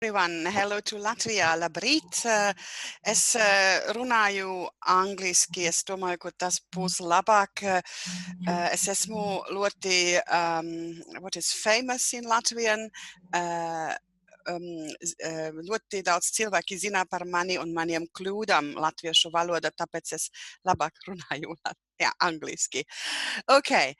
everyone, hello to Latvia, labrīt. Es runāju angliski, es domāju, ka tas būs labāk. Es esmu ļoti, what is famous in Latvian, ļoti daudz cilvēki zina par mani un maniem kļūdām latviešu valodā, tāpēc es labāk runāju angliski. Okay.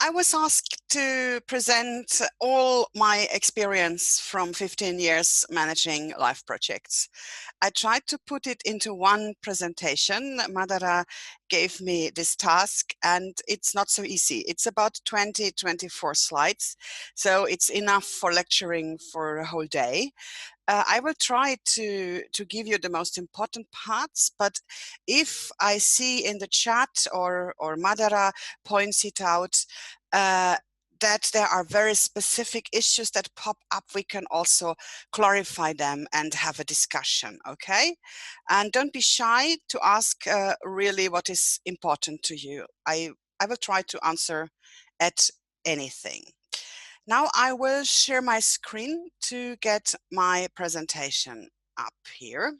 I was asked to present all my experience from 15 years managing life projects. I tried to put it into one presentation. Madara gave me this task and it's not so easy. It's about 24 slides, so it's enough for lecturing for a whole day. I will try to give you the most important parts, but if I see in the chat or Madara points it out that there are very specific issues that pop up, we can also clarify them and have a discussion, okay? And don't be shy to ask really what is important to you. I will try to answer at anything. Now I will share my screen to get my presentation up here.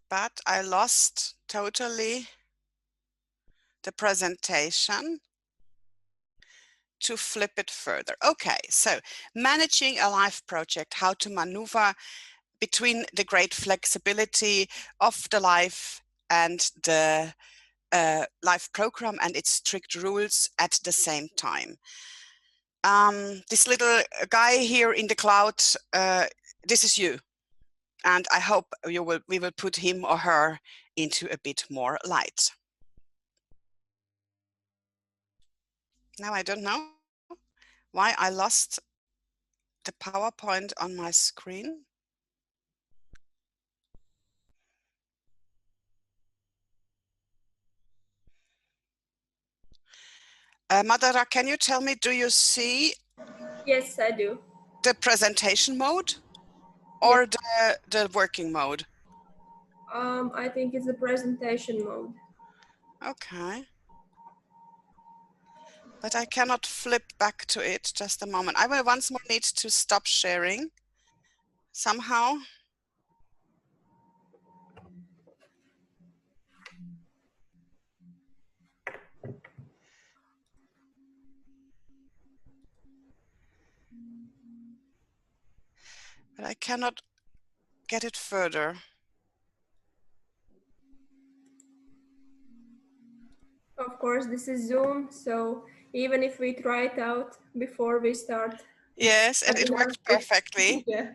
But I lost totally the presentation to flip it further. Okay, so managing a life project, how to maneuver between the great flexibility of the life and the life program and its strict rules at the same time. This little guy here in the cloud, this is you. And I hope we will put him or her into a bit more light. Now I don't know why I lost the PowerPoint on my screen. Madara, can you tell me, do you see? Yes, I do. The presentation mode or the working mode? I think it's the presentation mode. Okay. But I cannot flip back to it. Just a moment. I will once more need to stop sharing somehow. But I cannot get it further. Of course, this is Zoom, so even if we try it out before we start. Yes, and it worked perfectly. Yeah,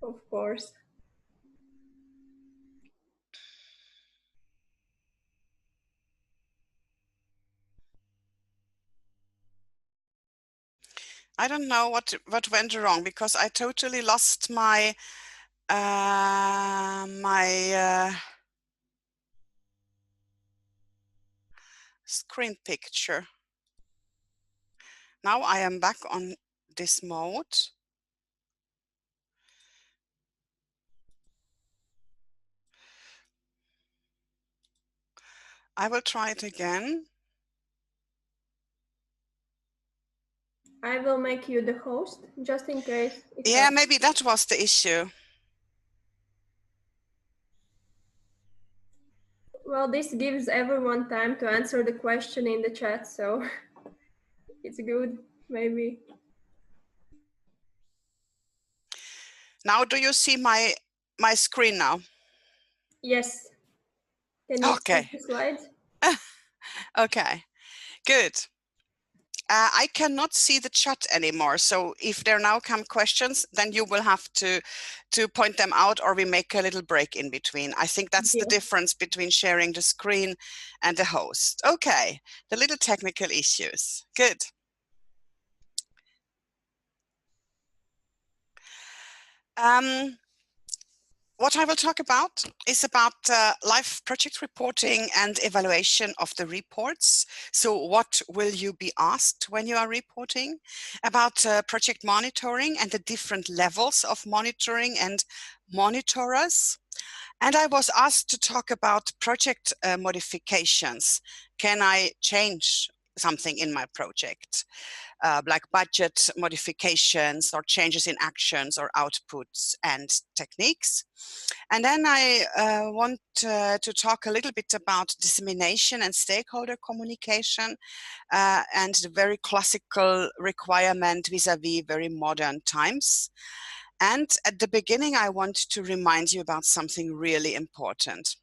of course. I don't know what went wrong because I totally lost my screen picture. Now I am back on this mode. I will try it again. I will make you the host just in case. Yeah, maybe that was the issue. Well, this gives everyone time to answer the question in the chat, so it's good, maybe. Now, do you see my screen now? Yes. Can you see the slides? Okay, good. I cannot see the chat anymore. So if there now come questions, then you will have to point them out or we make a little break in between. I think that's the difference between sharing the screen and the host. Okay, the little technical issues. Good. what I will talk about is about live project reporting and evaluation of the reports. So what will you be asked when you are reporting? About project monitoring and the different levels of monitoring and monitorers. And I was asked to talk about project modifications. Can I change something in my project? Like budget modifications or changes in actions or outputs and techniques. And then I want to talk a little bit about dissemination and stakeholder communication and the very classical requirement vis-a-vis very modern times. And at the beginning, I want to remind you about something really important.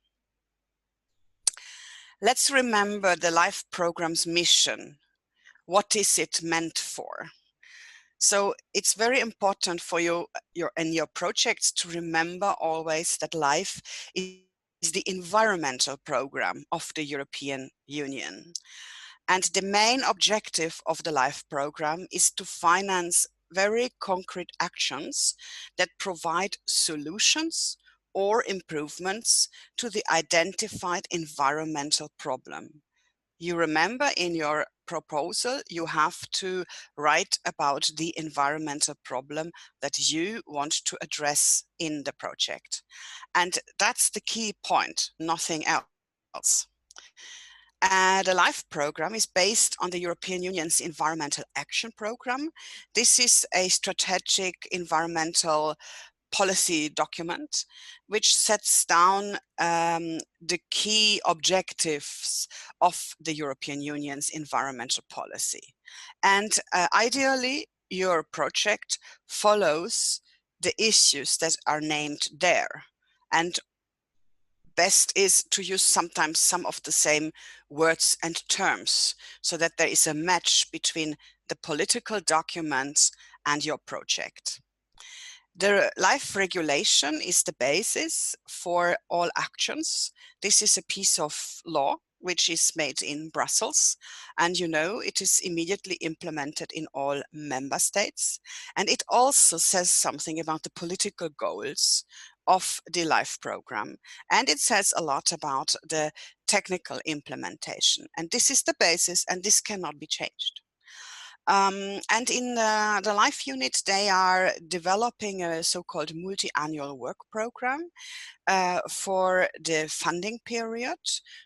Let's remember the LIFE program's mission. What is it meant for? So it's very important for you in your projects to remember always that LIFE is the environmental program of the European Union. And the main objective of the LIFE program is to finance very concrete actions that provide solutions or improvements to the identified environmental problem. You remember in your proposal, you have to write about the environmental problem that you want to address in the project. And that's the key point, nothing else. The LIFE program is based on the European Union's Environmental Action Program. This is a strategic environmental policy document which sets down the key objectives of the European Union's environmental policy. And ideally, your project follows the issues that are named there. And best is to use sometimes some of the same words and terms so that there is a match between the political documents and your project. The LIFE regulation is the basis for all actions. This is a piece of law which is made in Brussels, and you know it is immediately implemented in all member states. And it also says something about the political goals of the LIFE program, and it says a lot about the technical implementation. And this is the basis, and this cannot be changed. And in the LIFE unit, they are developing a so-called multi-annual work program for the funding period.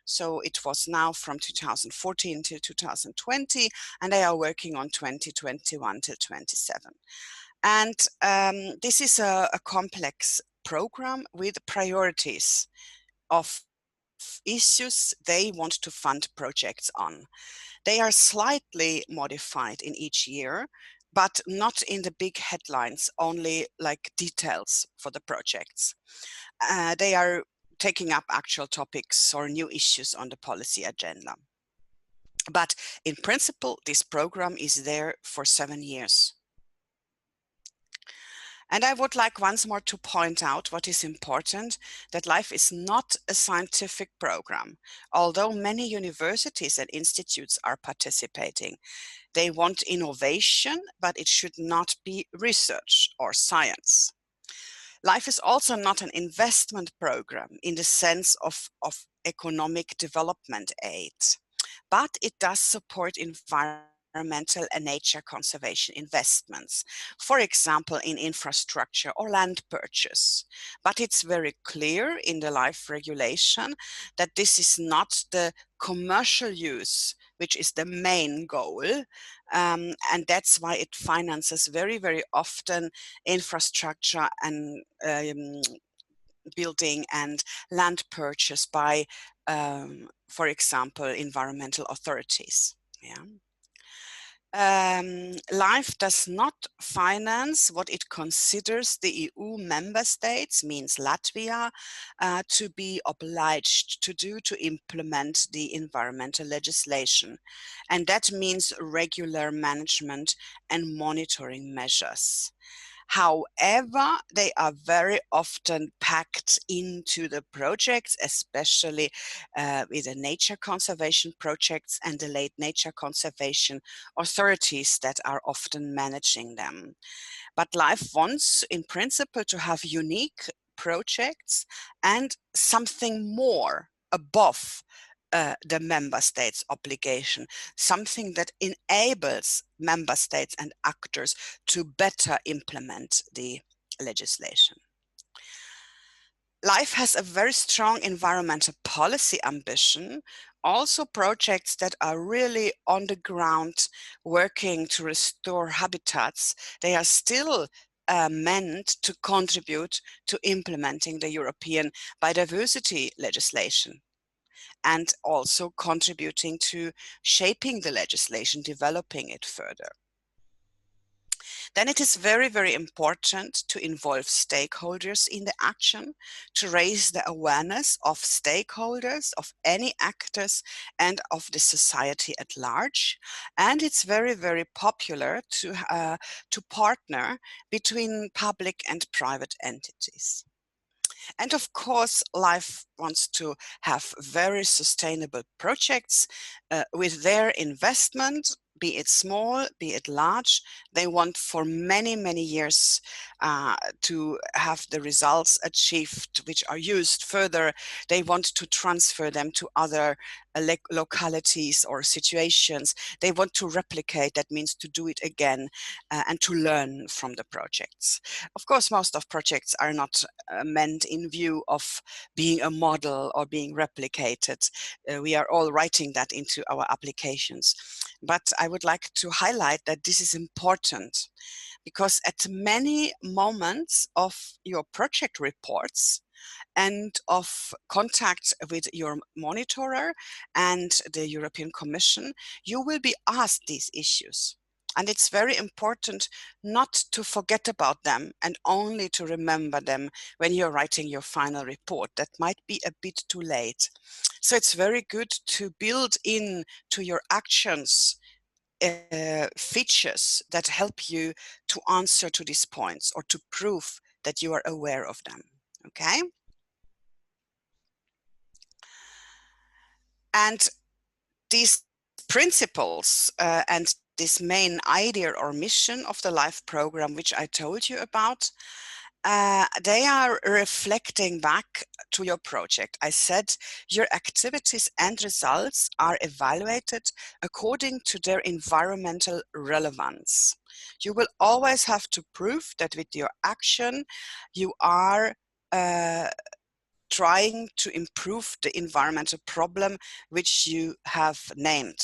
So it was now from 2014 to 2020, and they are working on 2021 till 27. And this is a complex program with priorities of issues they want to fund projects on. They are slightly modified in each year, but not in the big headlines, only like details for the projects. They are taking up actual topics or new issues on the policy agenda. But in principle, this program is there for 7 years. And I would like once more to point out what is important, that LIFE is not a scientific program, although many universities and institutes are participating. They want innovation, but it should not be research or science. LIFE is also not an investment program in the sense of economic development aid, but it does support environmental and nature conservation investments, for example, in infrastructure or land purchase. But it's very clear in the LIFE regulation that this is not the commercial use which is the main goal. And that's why it finances very, very often infrastructure and building and land purchase by, for example, environmental authorities. Yeah. LIFE does not finance what it considers the EU member states, means Latvia, to be obliged to do to implement the environmental legislation. And that means regular management and monitoring measures. However, they are very often packed into the projects, especially with the nature conservation projects and the late nature conservation authorities that are often managing them. But LIFE wants, in principle, to have unique projects and something more above the member states' obligation, something that enables member states and actors to better implement the legislation. LIFE has a very strong environmental policy ambition, also projects that are really on the ground working to restore habitats. They are still meant to contribute to implementing the European biodiversity legislation and also contributing to shaping the legislation, developing it further. Then it is very, very important to involve stakeholders in the action, to raise the awareness of stakeholders, of any actors, and of the society at large. And it's very, very popular to partner between public and private entities. And of course, LIFE wants to have very sustainable projects with their investment, be it small, be it large. They want for many, many years to have the results achieved, which are used further. They want to transfer them to other localities or situations. They want to replicate, that means to do it again and to learn from the projects. Of course, most of projects are not meant in view of being a model or being replicated. We are all writing that into our applications. But I would like to highlight that this is important because at many moments of your project reports and of contact with your monitorer and the European Commission, you will be asked these issues. And it's very important not to forget about them and only to remember them when you're writing your final report. That might be a bit too late. So it's very good to build in to your actions features that help you to answer to these points or to prove that you are aware of them. Okay? And these principles and this main idea or mission of the LIFE program, which I told you about, they are reflecting back to your project. I said your activities and results are evaluated according to their environmental relevance. You will always have to prove that with your action you are trying to improve the environmental problem which you have named.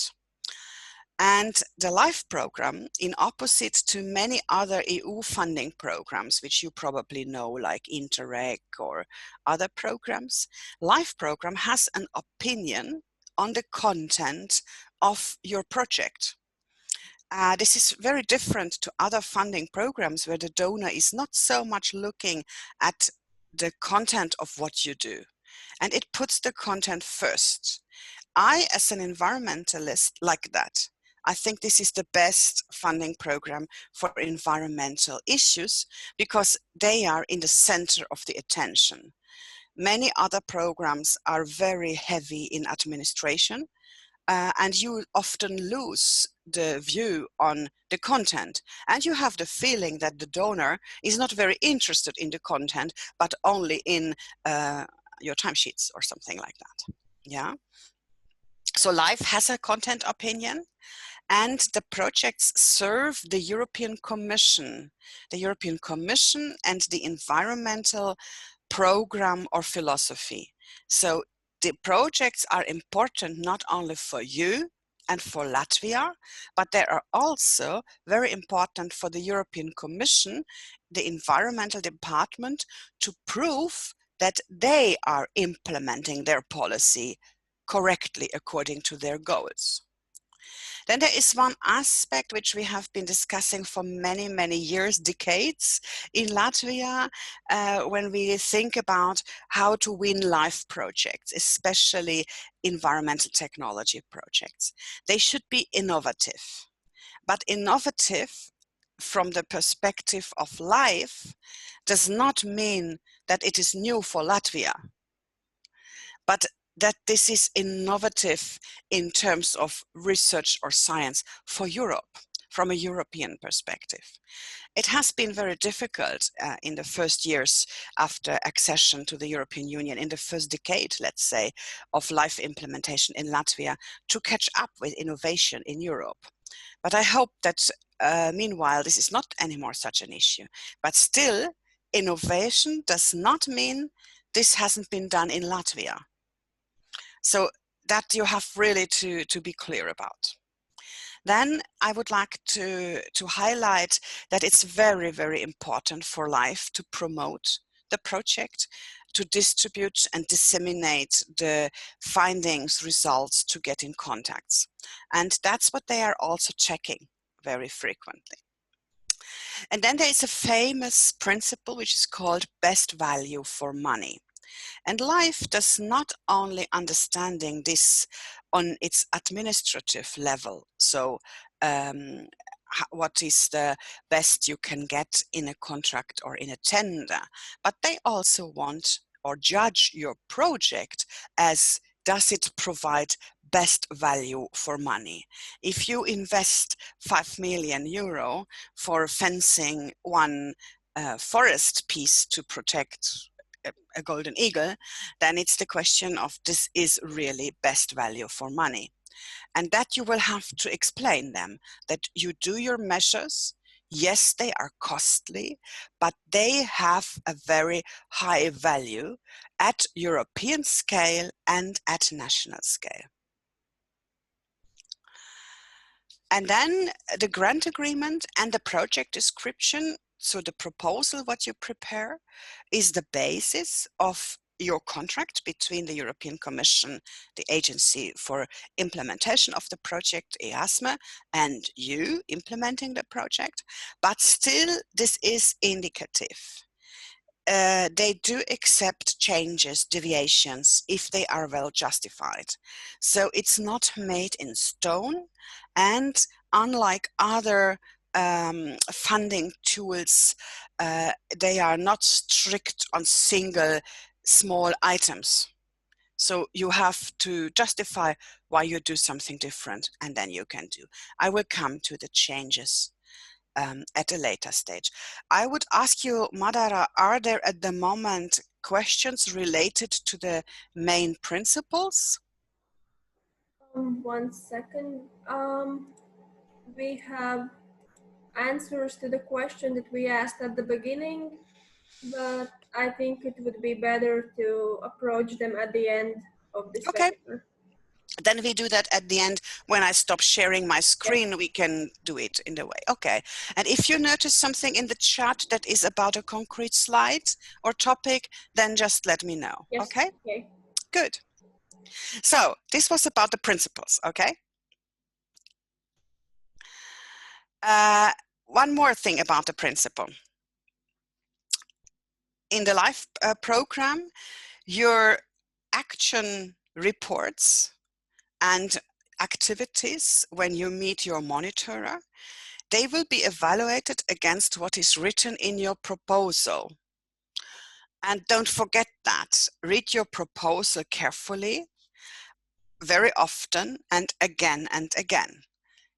And the LIFE program, in opposite to many other EU funding programs, which you probably know, like Interreg or other programs, LIFE program has an opinion on the content of your project. This is very different to other funding programs where the donor is not so much looking at the content of what you do, and it puts the content first. I, as an environmentalist, like that. I think this is the best funding program for environmental issues because they are in the center of the attention. Many other programs are very heavy in administration, and you often lose the view on the content, and you have the feeling that the donor is not very interested in the content but only in your timesheets or something like that. Yeah. So LIFE has a content opinion, and the projects serve the European Commission and the environmental program or philosophy. So the projects are important not only for you and for Latvia, but they are also very important for the European Commission, the environmental department, to prove that they are implementing their policy correctly according to their goals. Then there is one aspect which we have been discussing for many, many years, decades in Latvia, when we think about how to win LIFE projects, especially environmental technology projects. They should be innovative, but innovative from the perspective of LIFE does not mean that it is new for Latvia, but that this is innovative in terms of research or science for Europe, from a European perspective. It has been very difficult in the first years after accession to the European Union, in the first decade, let's say, of life implementation in Latvia, to catch up with innovation in Europe. But I hope that meanwhile, this is not anymore such an issue. But still, innovation does not mean this hasn't been done in Latvia. So that you have really to be clear about. Then I would like to highlight that it's very, very important for LIFE to promote the project, to distribute and disseminate the findings, results, to get in contacts. And that's what they are also checking very frequently. And then there is a famous principle which is called best value for money. And LIFE does not only understanding this on its administrative level, so what is the best you can get in a contract or in a tender, but they also want or judge your project as, does it provide best value for money? If you invest 5 million euro for fencing one forest piece to protect a golden eagle, then it's the question of, this is really best value for money. And that you will have to explain them, that you do your measures. Yes, they are costly, but they have a very high value at European scale and at national scale. And then the grant agreement and the project description, so the proposal, what you prepare, is the basis of your contract between the European Commission, the agency for implementation of the project, EASME, and you implementing the project. But still, this is indicative. They do accept changes, deviations, if they are well justified. So it's not made in stone, and unlike other funding tools, they are not strict on single small items. So you have to justify why you do something different, and then you can do. I will come to the changes at a later stage. I would ask you, Madara, are there at the moment questions related to the main principles? 1 second. We have answers to the question that we asked at the beginning, but I think it would be better to approach them at the end of this Okay. webinar. Then we do that at the end. When I stop sharing my screen, Yes. we can do it in the way. Okay. And if you notice something in the chat that is about a concrete slide or topic, then just let me know. Yes. Okay? Okay. Good. So this was about the principles. Okay. One more thing about the principle. In the LIFE program, your action reports and activities when you meet your monitorer, they will be evaluated against what is written in your proposal. And don't forget that. Read your proposal carefully, very often, and again and again.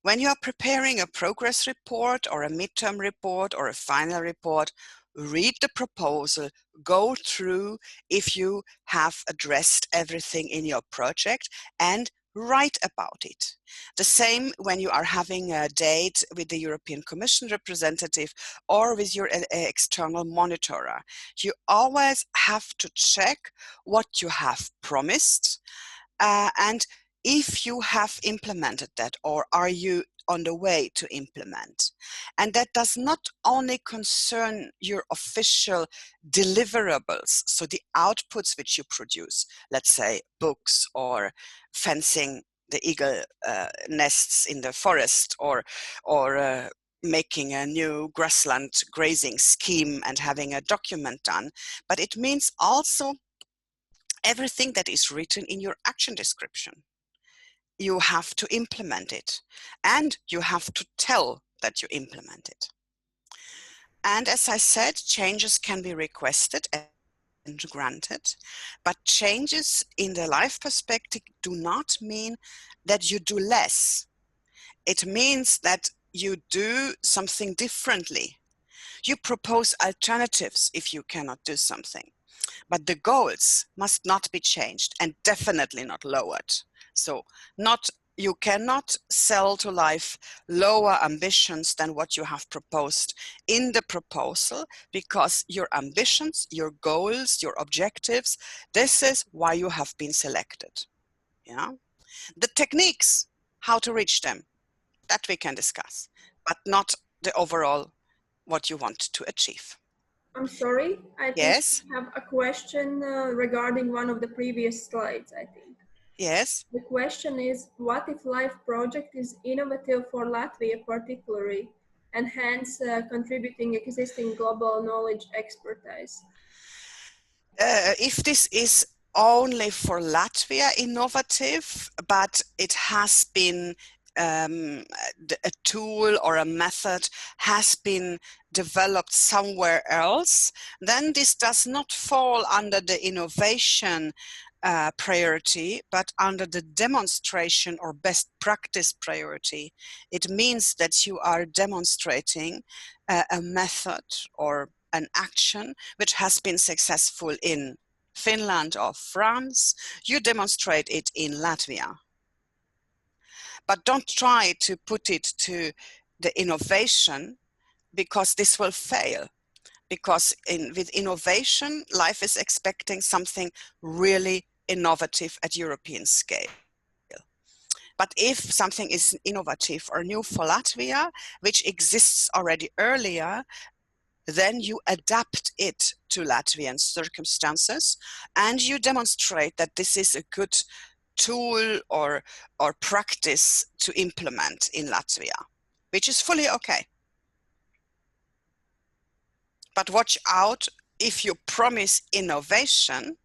When you are preparing a progress report or a midterm report or a final report, read the proposal, go through if you have addressed everything in your project, and write about it. The same when you are having a date with the European Commission representative or with your external monitorer. You always have to check what you have promised, and if you have implemented that, or are you on the way to implement. And that does not only concern your official deliverables, so the outputs which you produce, let's say books or fencing the eagle nests in the forest, or making a new grassland grazing scheme and having a document done, but it means also everything that is written in your action description. You have to implement it, and you have to tell that you implement it. And as I said, changes can be requested and granted, but changes in the LIFE perspective do not mean that you do less. It means that you do something differently. You propose alternatives if you cannot do something. But the goals must not be changed and definitely not lowered. So you cannot sell to life lower ambitions than what you have proposed in the proposal, because your ambitions, your goals, your objectives, this is why you have been selected. Yeah. The techniques, how to reach them, that we can discuss, but not the overall what you want to achieve. I'm sorry, I think Yes, we have a question regarding one of the previous slides, I think. yes. The question is, what if LIFE project is innovative for Latvia particularly, and hence contributing existing global knowledge expertise? If this is only for Latvia innovative, but it has been a tool or a method has been developed somewhere else, then this does not fall under the innovation priority, but under the demonstration or best practice priority. It means that you are demonstrating a method or an action which has been successful in Finland or France. You demonstrate it in Latvia. But don't try to put it to the innovation, because this will fail. Because with innovation, life is expecting something really innovative at European scale. But if something is innovative or new for Latvia, which exists already earlier, then you adapt it to Latvian circumstances and you demonstrate that this is a good tool or practice to implement in Latvia, which is fully okay. But watch out, if you promise innovation,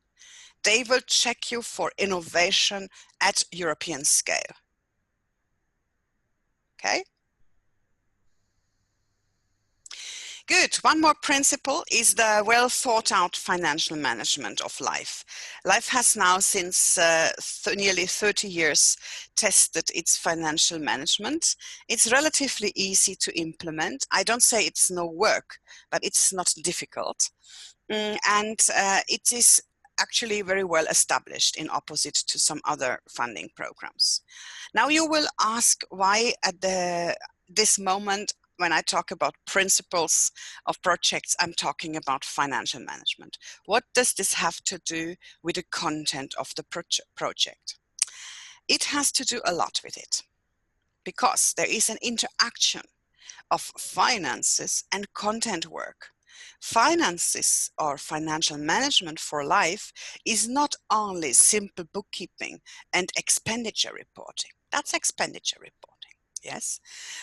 they will check you for innovation at European scale. Okay? Good. One more principle is the well thought out financial management of life. Life has now, since nearly 30 years, tested its financial management. It's relatively easy to implement. I don't say it's no work, but it's not difficult. And it is actually very well established, in opposite to some other funding programs. Now you will ask why at this moment, when I talk about principles of projects, I'm talking about financial management. What does this have to do with the content of the project? It has to do a lot with it, because there is an interaction of finances and content work. Finances, or financial management for life, is not only simple bookkeeping and expenditure reporting. That's expenditure reporting, yes.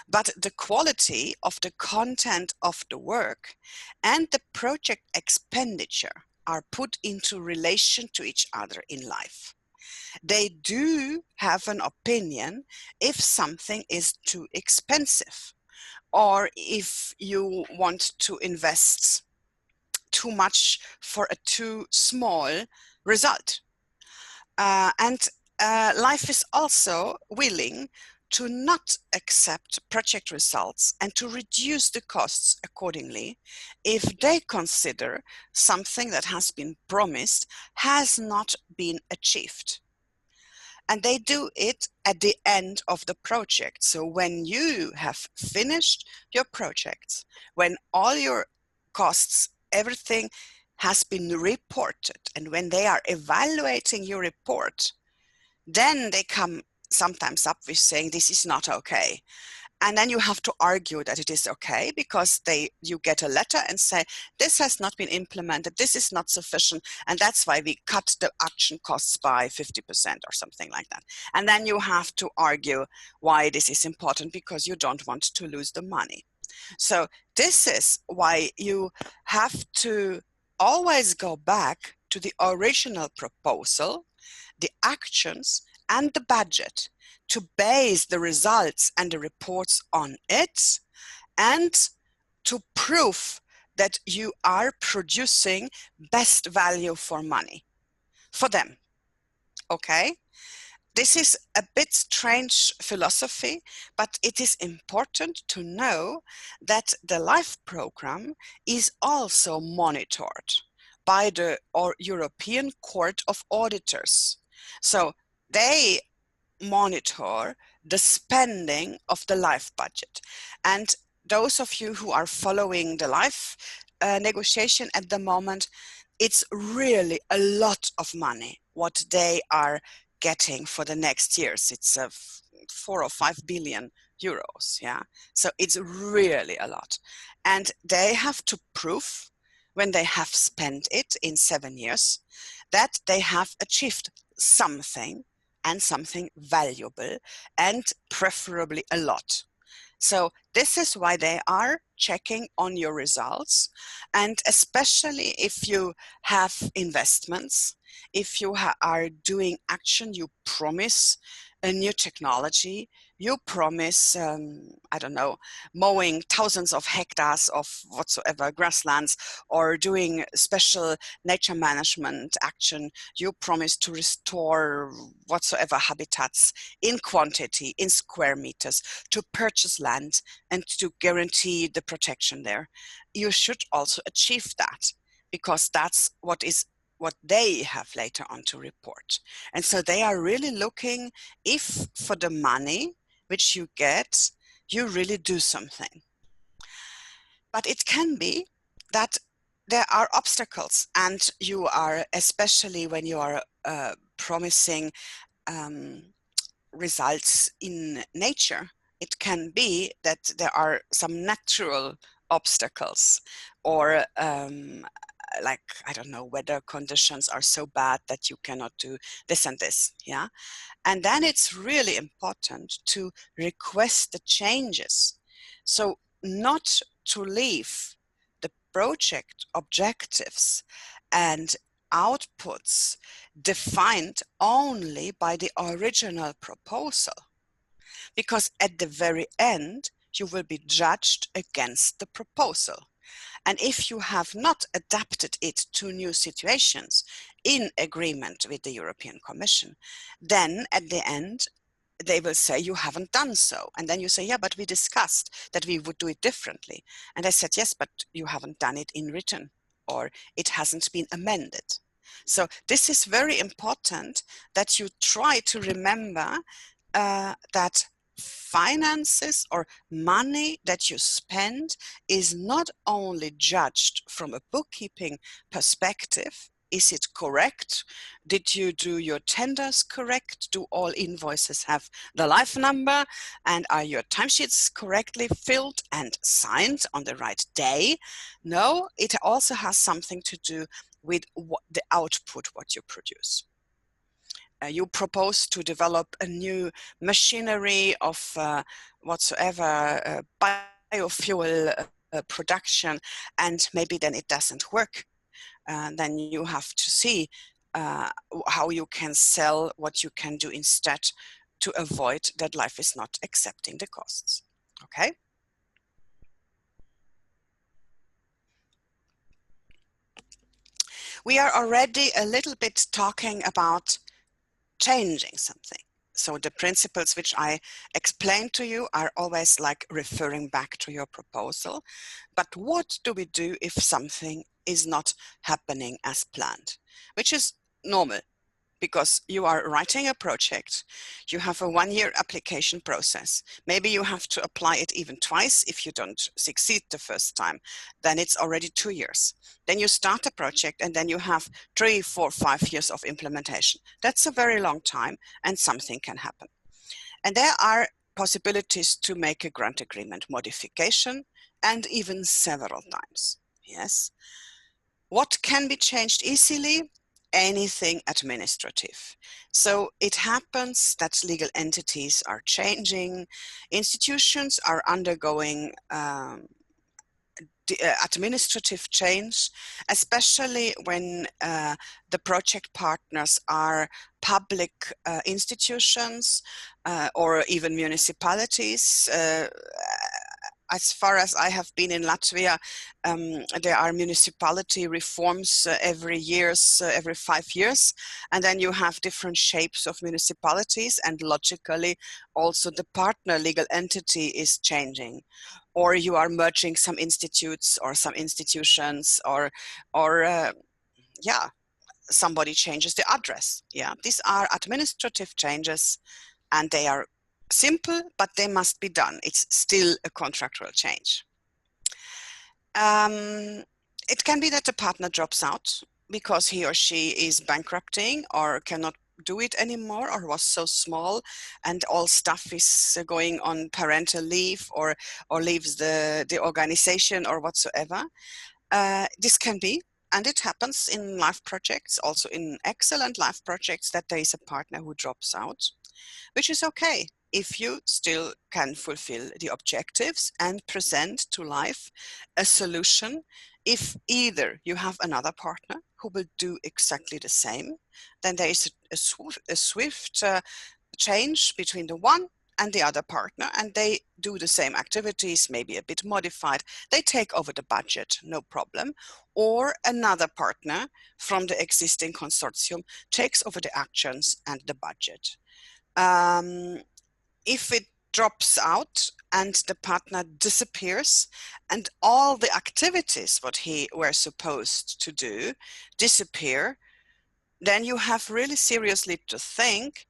But the quality of the content of the work and the project expenditure are put into relation to each other in life. They do have an opinion if something is too expensive, or if you want to invest too much for a too small result. And life is also willing to not accept project results and to reduce the costs accordingly if they consider something that has been promised has not been achieved. And they do it at the end of the project. So when you have finished your projects, when all your costs, everything has been reported, and when they are evaluating your report, then they come sometimes up with saying this is not okay. And then you have to argue that it is okay, because you get a letter and say this has not been implemented, this is not sufficient, and that's why we cut the action costs by 50% or something like that. And then you have to argue why this is important, because you don't want to lose the money. So this is why you have to always go back to the original proposal, the actions, and the budget, to base the results and the reports on it, and to prove that you are producing best value for money for them. Okay? this is a bit strange philosophy, but it is important to know that the LIFE program is also monitored by the European Court of Auditors. So they monitor the spending of the LIFE budget. And those of you who are following the LIFE negotiation at the moment, it's really a lot of money what they are getting for the next years. It's 4 or 5 billion euros. Yeah, so it's really a lot, and they have to prove when they have spent it in 7 years that they have achieved something, and something valuable, and preferably a lot. So this is why they are checking on your results, and especially if you have investments, if you are doing action, you promise a new technology, you promise, I don't know, mowing thousands of hectares of whatsoever grasslands, or doing special nature management action, you promise to restore whatsoever habitats in quantity, in square meters, to purchase land and to guarantee the protection there. You should also achieve that, because that's what they have later on to report. And so they are really looking if for the money which you get, you really do something. But it can be that there are obstacles, and you are, especially when you are promising results in nature, it can be that there are some natural obstacles, or like, I don't know, weather conditions are so bad that you cannot do this and this. Yeah. And then it's really important to request the changes. So not to leave the project objectives and outputs defined only by the original proposal, because at the very end, you will be judged against the proposal. And if you have not adapted it to new situations in agreement with the European Commission, then at the end, they will say you haven't done so. And then you say, yeah, but we discussed that we would do it differently. And I said, yes, but you haven't done it in written, or it hasn't been amended. So this is very important, that you try to remember that finances or money that you spend is not only judged from a bookkeeping perspective. Is it correct? Did you do your tenders correct? Do all invoices have the life number? And are your timesheets correctly filled and signed on the right day? No, it also has something to do with the output, what you produce. You propose to develop a new machinery of whatsoever biofuel production, and maybe then it doesn't work. Then you have to see how you can sell what you can do instead, to avoid that life is not accepting the costs. Okay? We are already a little bit talking about changing something. So the principles which I explained to you are always like referring back to your proposal. But what do we do if something is not happening as planned? Which is normal, because you are writing a project, you have a 1-year application process. Maybe you have to apply it even twice. If you don't succeed the first time, then it's already 2 years. Then you start a project, and then you have 3, 4, 5 years of implementation. That's a very long time, and something can happen. And there are possibilities to make a grant agreement modification, and even several times. Yes. What can be changed easily? Anything administrative. So it happens that legal entities are changing, institutions are undergoing administrative change, especially when the project partners are public institutions or even municipalities. as far as I have been in Latvia, there are municipality reforms every 5 years, and then you have different shapes of municipalities, and logically also the partner legal entity is changing, or you are merging some institutes or some institutions, or yeah, somebody changes the address. Yeah, these are administrative changes, and they are simple, but they must be done. It's still a contractual change. It can be that the partner drops out because he or she is bankrupting or cannot do it anymore, or was so small and all stuff is going on parental leave, or leaves the organization or whatsoever. This can be, and it happens in life projects, also in excellent life projects, that there is a partner who drops out, which is okay if you still can fulfill the objectives and present to life a solution. If either you have another partner who will do exactly the same, then there is a swift change between the one and the other partner, and they do the same activities, maybe a bit modified. They take over the budget, no problem. Or another partner from the existing consortium takes over the actions and the budget. If it drops out and the partner disappears and all the activities what he were supposed to do disappear, then you have really seriously to think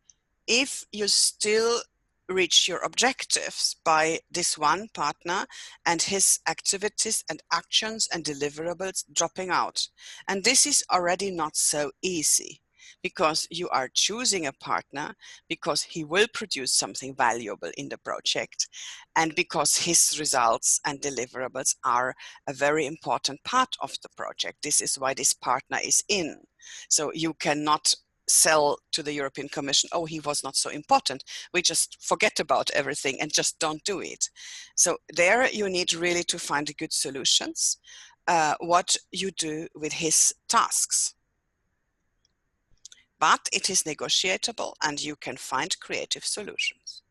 if you still reach your objectives by this one partner and his activities and actions and deliverables dropping out. And this is already not so easy, because you are choosing a partner because he will produce something valuable in the project, and because his results and deliverables are a very important part of the project. This is why this partner is in. So you cannot sell to the European Commission, oh, he was not so important, we just forget about everything and just don't do it. So there you need really to find good solutions, what you do with his tasks. But it is negotiable and you can find creative solutions.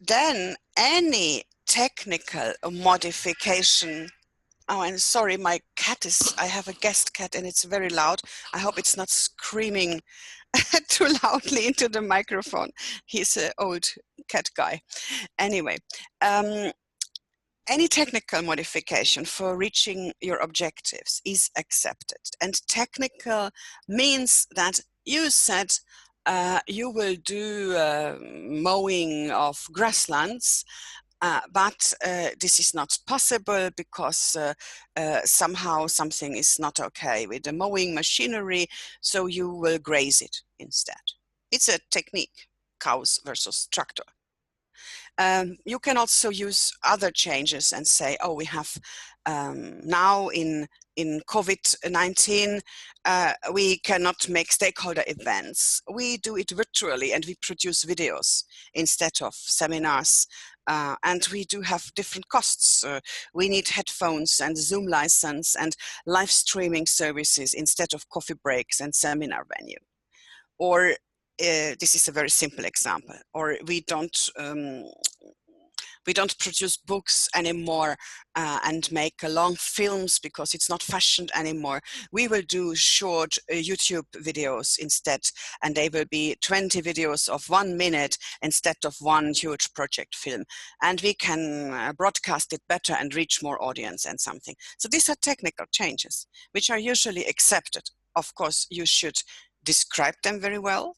Then any technical modification. Oh, and sorry, my cat I have a guest cat and it's very loud. I hope it's not screaming too loudly into the microphone. He's an old cat guy. Anyway, any technical modification for reaching your objectives is accepted. And technical means that you said you will do mowing of grasslands, but this is not possible because somehow something is not okay with the mowing machinery, so you will graze it instead. It's a technique, cows versus tractor. You can also use other changes and say, oh, we have now in COVID-19, we cannot make stakeholder events. We do it virtually and we produce videos instead of seminars. And we do have different costs. We need headphones and Zoom license and live streaming services instead of coffee breaks and seminar venue. Or this is a very simple example. Or we don't produce books anymore and make long films because it's not fashioned anymore. We will do short YouTube videos instead, and they will be 20 videos of 1 minute instead of one huge project film. And we can broadcast it better and reach more audience and something. So these are technical changes, which are usually accepted. Of course, you should describe them very well.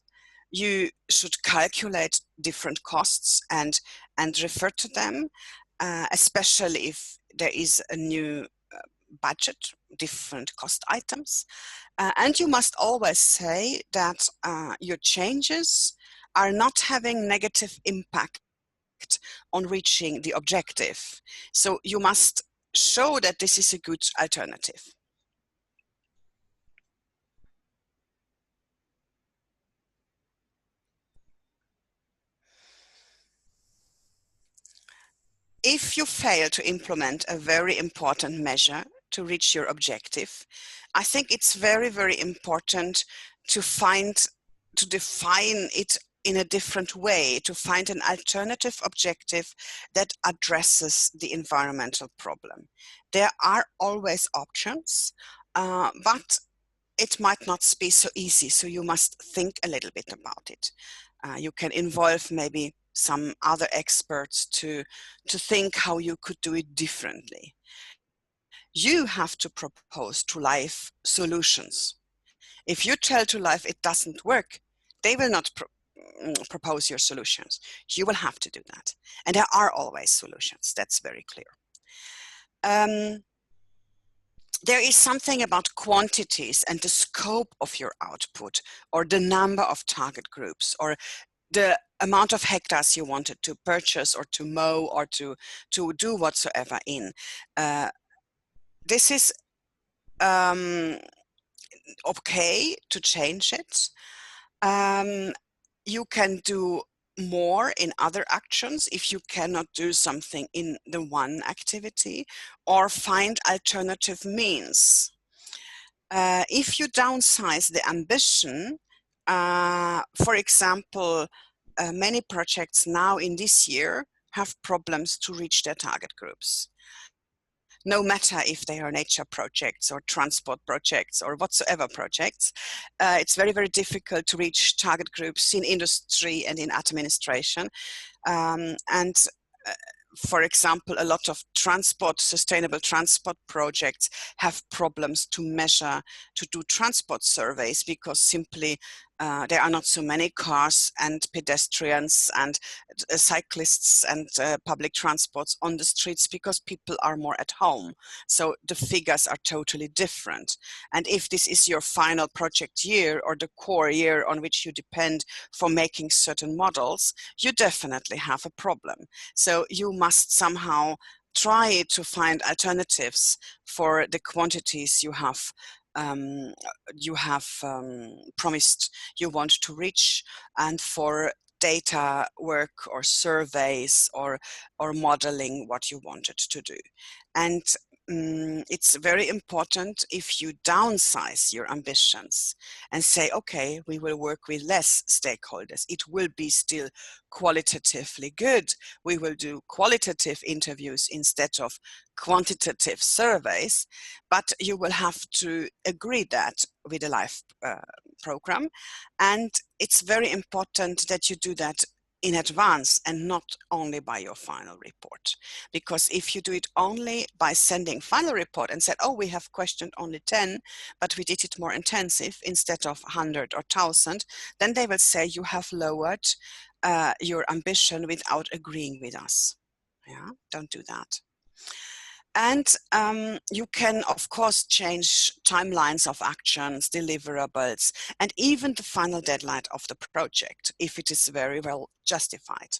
You should calculate different costs and refer to them, especially if there is a new budget, different cost items. And you must always say that your changes are not having negative impact on reaching the objective. So you must show that this is a good alternative. If you fail to implement a very important measure to reach your objective, I think it's very, very important to define it in a different way to find an alternative objective that addresses the environmental problem. There are always options, but it might not be so easy, so you must think a little bit about it. You can involve maybe some other experts to think how you could do it differently. You have to propose to life solutions. If you tell to life it doesn't work, they will not propose your solutions. You will have to do that. And there are always solutions, that's very clear. There is something about quantities and the scope of your output, or the number of target groups, or the amount of hectares you wanted to purchase or to mow or to do whatsoever in. This is okay to change it. You can do more in other actions if you cannot do something in the one activity, or find alternative means. If you downsize the ambition, for example, many projects now in this year have problems to reach their target groups. No matter if they are nature projects or transport projects or whatsoever projects, it's very, very difficult to reach target groups in industry and in administration. For example, a lot of sustainable transport projects have problems to measure, to do transport surveys, because simply there are not so many cars and pedestrians and cyclists and public transports on the streets, because people are more at home. So the figures are totally different. And if this is your final project year, or the core year on which you depend for making certain models, you definitely have a problem. So you must somehow try to find alternatives for the quantities you have promised you want to reach, and for data work or surveys or modeling what you wanted to do. And it's very important if you downsize your ambitions and say, okay, we will work with less stakeholders. It will be still qualitatively good. We will do qualitative interviews instead of quantitative surveys, but you will have to agree that with a live program. And it's very important that you do that in advance and not only by your final report. Because if you do it only by sending final report and said, oh, we have questioned only 10, but we did it more intensive instead of 100 or 1,000, then they will say you have lowered your ambition without agreeing with us. Yeah, don't do that. And you can, of course, change timelines of actions, deliverables, and even the final deadline of the project if it is very well justified.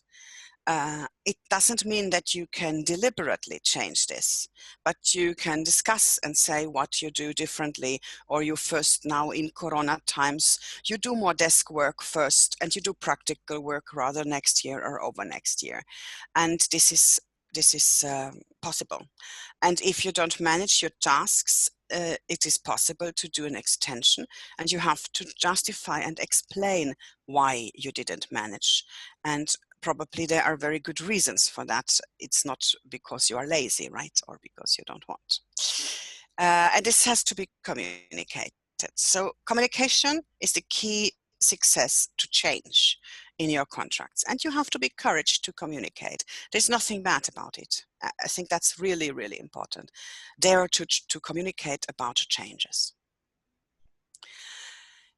It doesn't mean that you can deliberately change this, but you can discuss and say what you do differently, or you first, now in Corona times, you do more desk work first and you do practical work rather next year or over next year. And this is possible. And if you don't manage your tasks, it is possible to do an extension, and you have to justify and explain why you didn't manage. And probably there are very good reasons for that. It's not because you are lazy, right? Or because you don't want. And this has to be communicated. So communication is the key success to change in your contracts. And you have to be courage to communicate. There's nothing bad about it. I think that's really, really important. Dare to communicate about changes.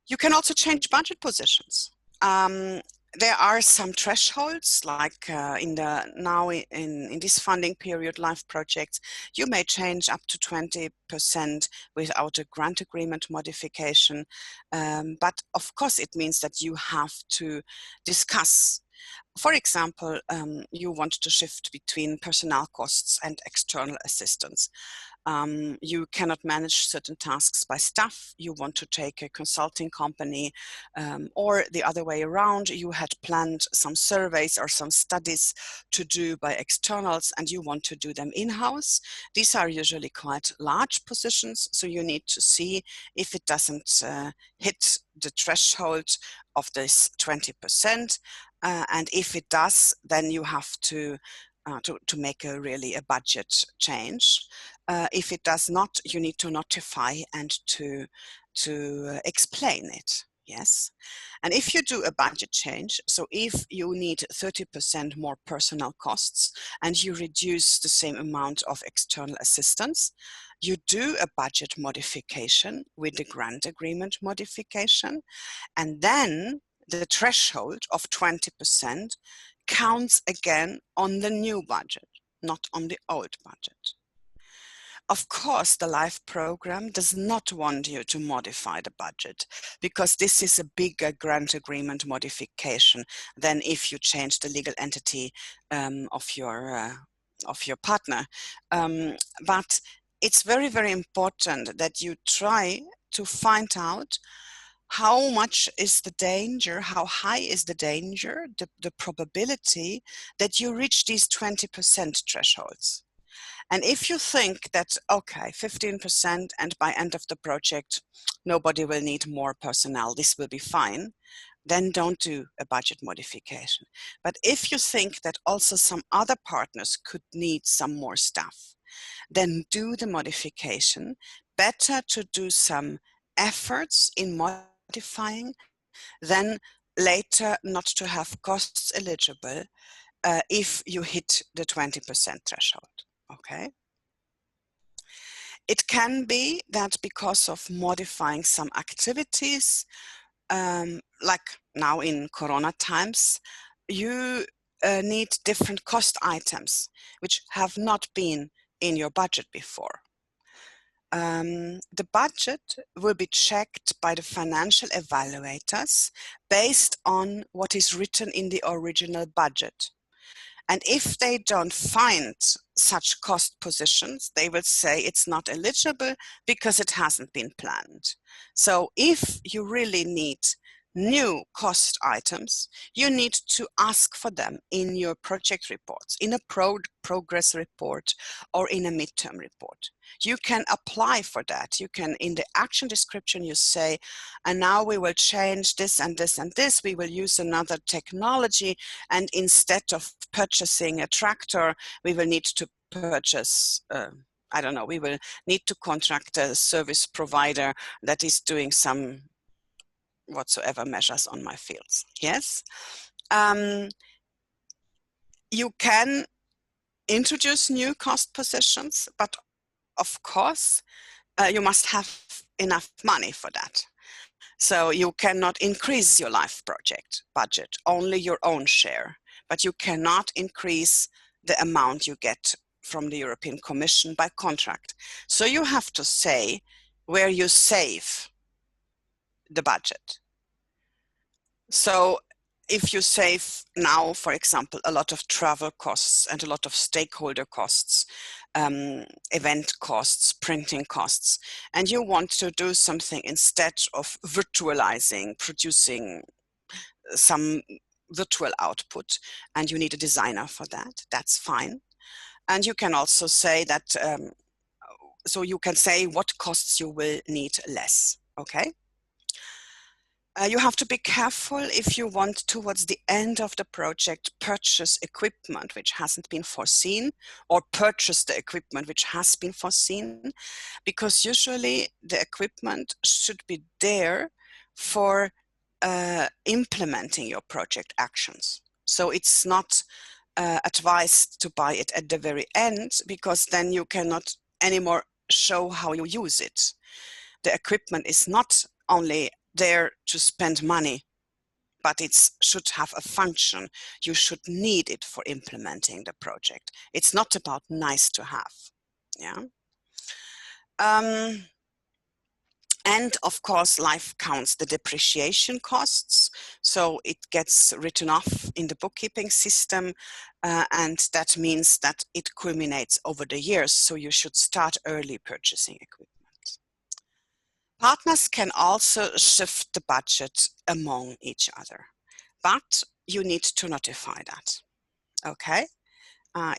You can also change budget positions. There are some thresholds, like in this funding period, live projects, you may change up to 20% without a grant agreement modification. But of course, it means that you have to discuss. For example, you want to shift between personnel costs and external assistance. You cannot manage certain tasks by staff. You want to take a consulting company, or the other way around. You had planned some surveys or some studies to do by externals, and you want to do them in-house. These are usually quite large positions, so you need to see if it doesn't hit the threshold of this 20%. And if it does, then you have to make a budget change. If it does not, you need to notify and to explain it. Yes. And if you do a budget change, so if you need 30% more personnel costs and you reduce the same amount of external assistance, you do a budget modification with the grant agreement modification, and then the threshold of 20% counts again on the new budget, not on the old budget. Of course, the LIFE program does not want you to modify the budget, because this is a bigger grant agreement modification than if you change the legal entity of your partner. But it's very, very important that you try to find out how much is the danger, how high is the danger, the probability that you reach these 20% thresholds. And if you think that, okay, 15% and by end of the project, nobody will need more personnel, this will be fine, then don't do a budget modification. But if you think that also some other partners could need some more staff, then do the modification. Better to do some efforts in modifying than later not to have costs eligible if you hit the 20% threshold. Okay. It can be that because of modifying some activities, like now in Corona times, you need different cost items which have not been in your budget before. The budget will be checked by the financial evaluators based on what is written in the original budget. And if they don't find such cost positions, they will say it's not eligible because it hasn't been planned. So if you really need new cost items, you need to ask for them in your project reports, in a progress report or in a midterm report. You can apply for that. You can, in the action description, you say, and now we will change this and this and this. We will use another technology, and instead of purchasing a tractor, we will need to purchase I don't know, we will need to contract a service provider that is doing some whatsoever measures on my fields. Yes. You can introduce new cost positions, but of course, you must have enough money for that. So you cannot increase your LIFE project budget, only your own share, but you cannot increase the amount you get from the European Commission by contract. So you have to say where you save the budget. So if you save now, for example, a lot of travel costs and a lot of stakeholder costs, event costs, printing costs, and you want to do something instead of virtualizing, producing some virtual output, and you need a designer for that, that's fine. And you can also say that, so you can say what costs you will need less, okay? You have to be careful if you want towards the end of the project purchase equipment which hasn't been foreseen, or purchase the equipment which has been foreseen, because usually the equipment should be there for implementing your project actions. So it's not advised to buy it at the very end, because then you cannot anymore show how you use it. The equipment is not only there to spend money, but it should have a function. You should need it for implementing the project. It's not about nice to have. Yeah. And of course, life counts the depreciation costs. So it gets written off in the bookkeeping system. And that means that it culminates over the years. So you should start early purchasing equipment. Partners can also shift the budget among each other, but you need to notify that. Okay?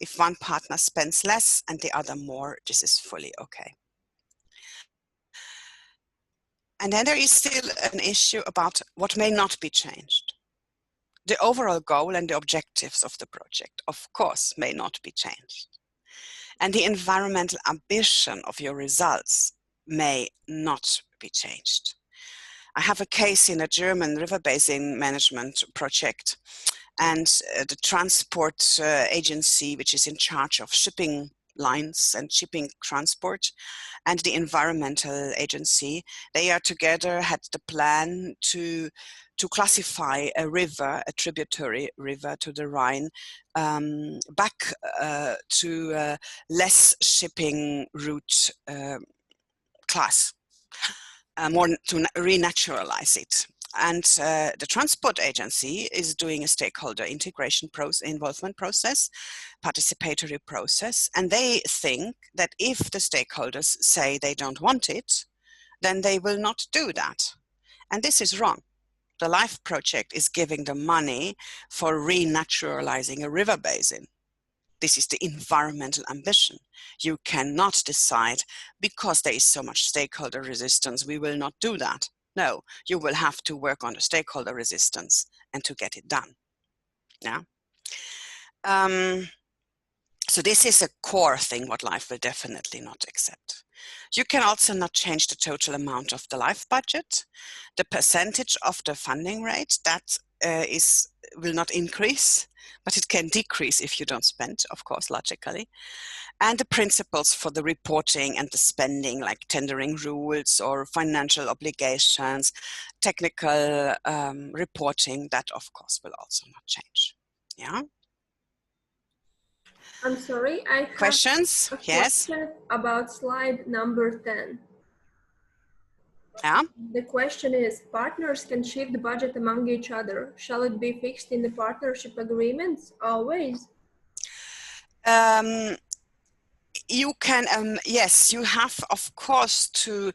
If one partner spends less and the other more, this is fully okay. And then there is still an issue about what may not be changed. The overall goal and the objectives of the project, of course, may not be changed. And the environmental ambition of your results may not be changed. I have a case in a German river basin management project, and the transport agency, which is in charge of shipping lines and shipping transport, and the environmental agency, they are together had the plan to classify a river, a tributary river to the Rhine, back to less shipping route class, more to renaturalize it. And the transport agency is doing a stakeholder integration involvement process, participatory process, and they think that if the stakeholders say they don't want it, then they will not do that. And this is wrong. The LIFE project is giving the money for renaturalizing a river basin. This is the environmental ambition. You cannot decide, because there is so much stakeholder resistance, we will not do that. No, you will have to work on the stakeholder resistance and to get it done. Yeah. So this is a core thing what LIFE will definitely not accept. You can also not change the total amount of the LIFE budget. The percentage of the funding rate, that will not increase, but it can decrease if you don't spend, of course, logically. And the principles for the reporting and the spending, like tendering rules or financial obligations, technical reporting, that of course will also not change. Yeah. I'm sorry, I have Questions? a Yes. question about slide number 10. Yeah. The question is, partners can shift the budget among each other. Shall it be fixed in the partnership agreements always? You can, yes, you have, of course, to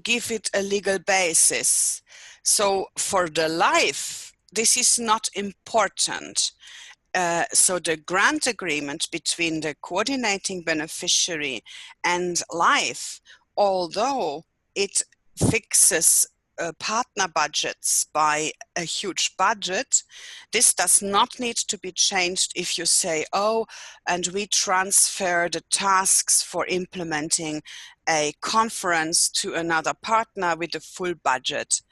give it a legal basis. So for the LIFE, this is not important. So the grant agreement between the coordinating beneficiary and LIFE, although it fixes partner budgets by a huge budget, this does not need to be changed if you say, oh, and we transfer the tasks for implementing a conference to another partner with a full budget.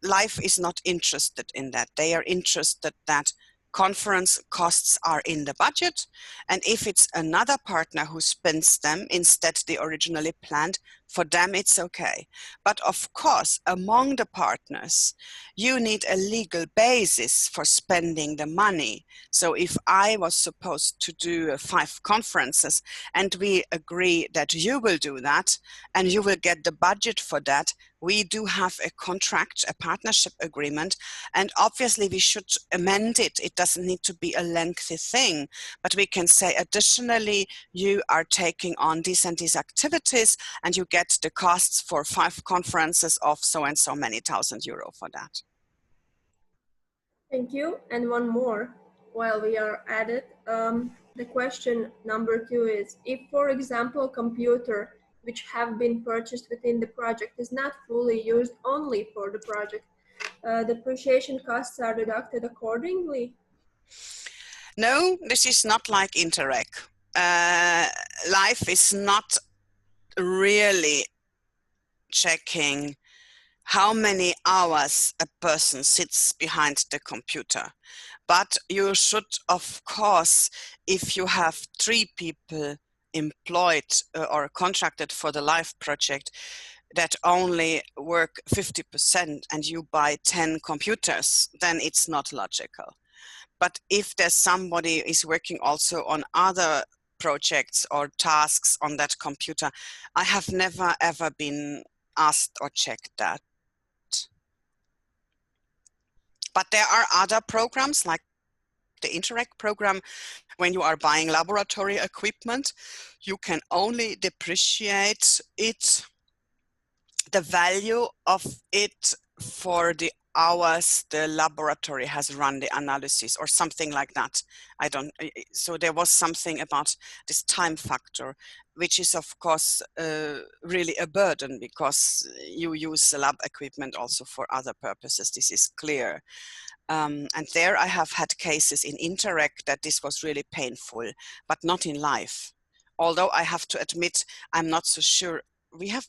LIFE is not interested in that. They are interested that conference costs are in the budget, and if it's another partner who spends them instead the originally planned, for them it's okay. But of course, among the partners, you need a legal basis for spending the money. So if I was supposed to do 5 conferences and we agree that you will do that and you will get the budget for that, we do have a contract, a partnership agreement, and obviously we should amend it. It doesn't need to be a lengthy thing, but we can say additionally, you are taking on these and these activities and you get the costs for 5 conferences of so and so many €1,000 for that. Thank you. And one more while we are at it. The question number 2 is, if, for example, a computer which have been purchased within the project is not fully used only for the project, depreciation costs are deducted accordingly? No, this is not like Interreg. LIFE is not really checking how many hours a person sits behind the computer. But you should, of course, if you have 3 people employed or contracted for the LIFE project that only work 50% and you buy 10 computers, then it's not logical. But if there's somebody is working also on other projects or tasks on that computer, I have never ever been asked or checked that. But there are other programs like the Interact program. When you are buying laboratory equipment, you can only depreciate it, the value of it, for the hours the laboratory has run the analysis or something like that. I don't, so there was something about this time factor, which is of course really a burden because you use the lab equipment also for other purposes. This is clear. And there I have had cases in Interact that this was really painful, but not in life. Although I have to admit, I'm not so sure. We have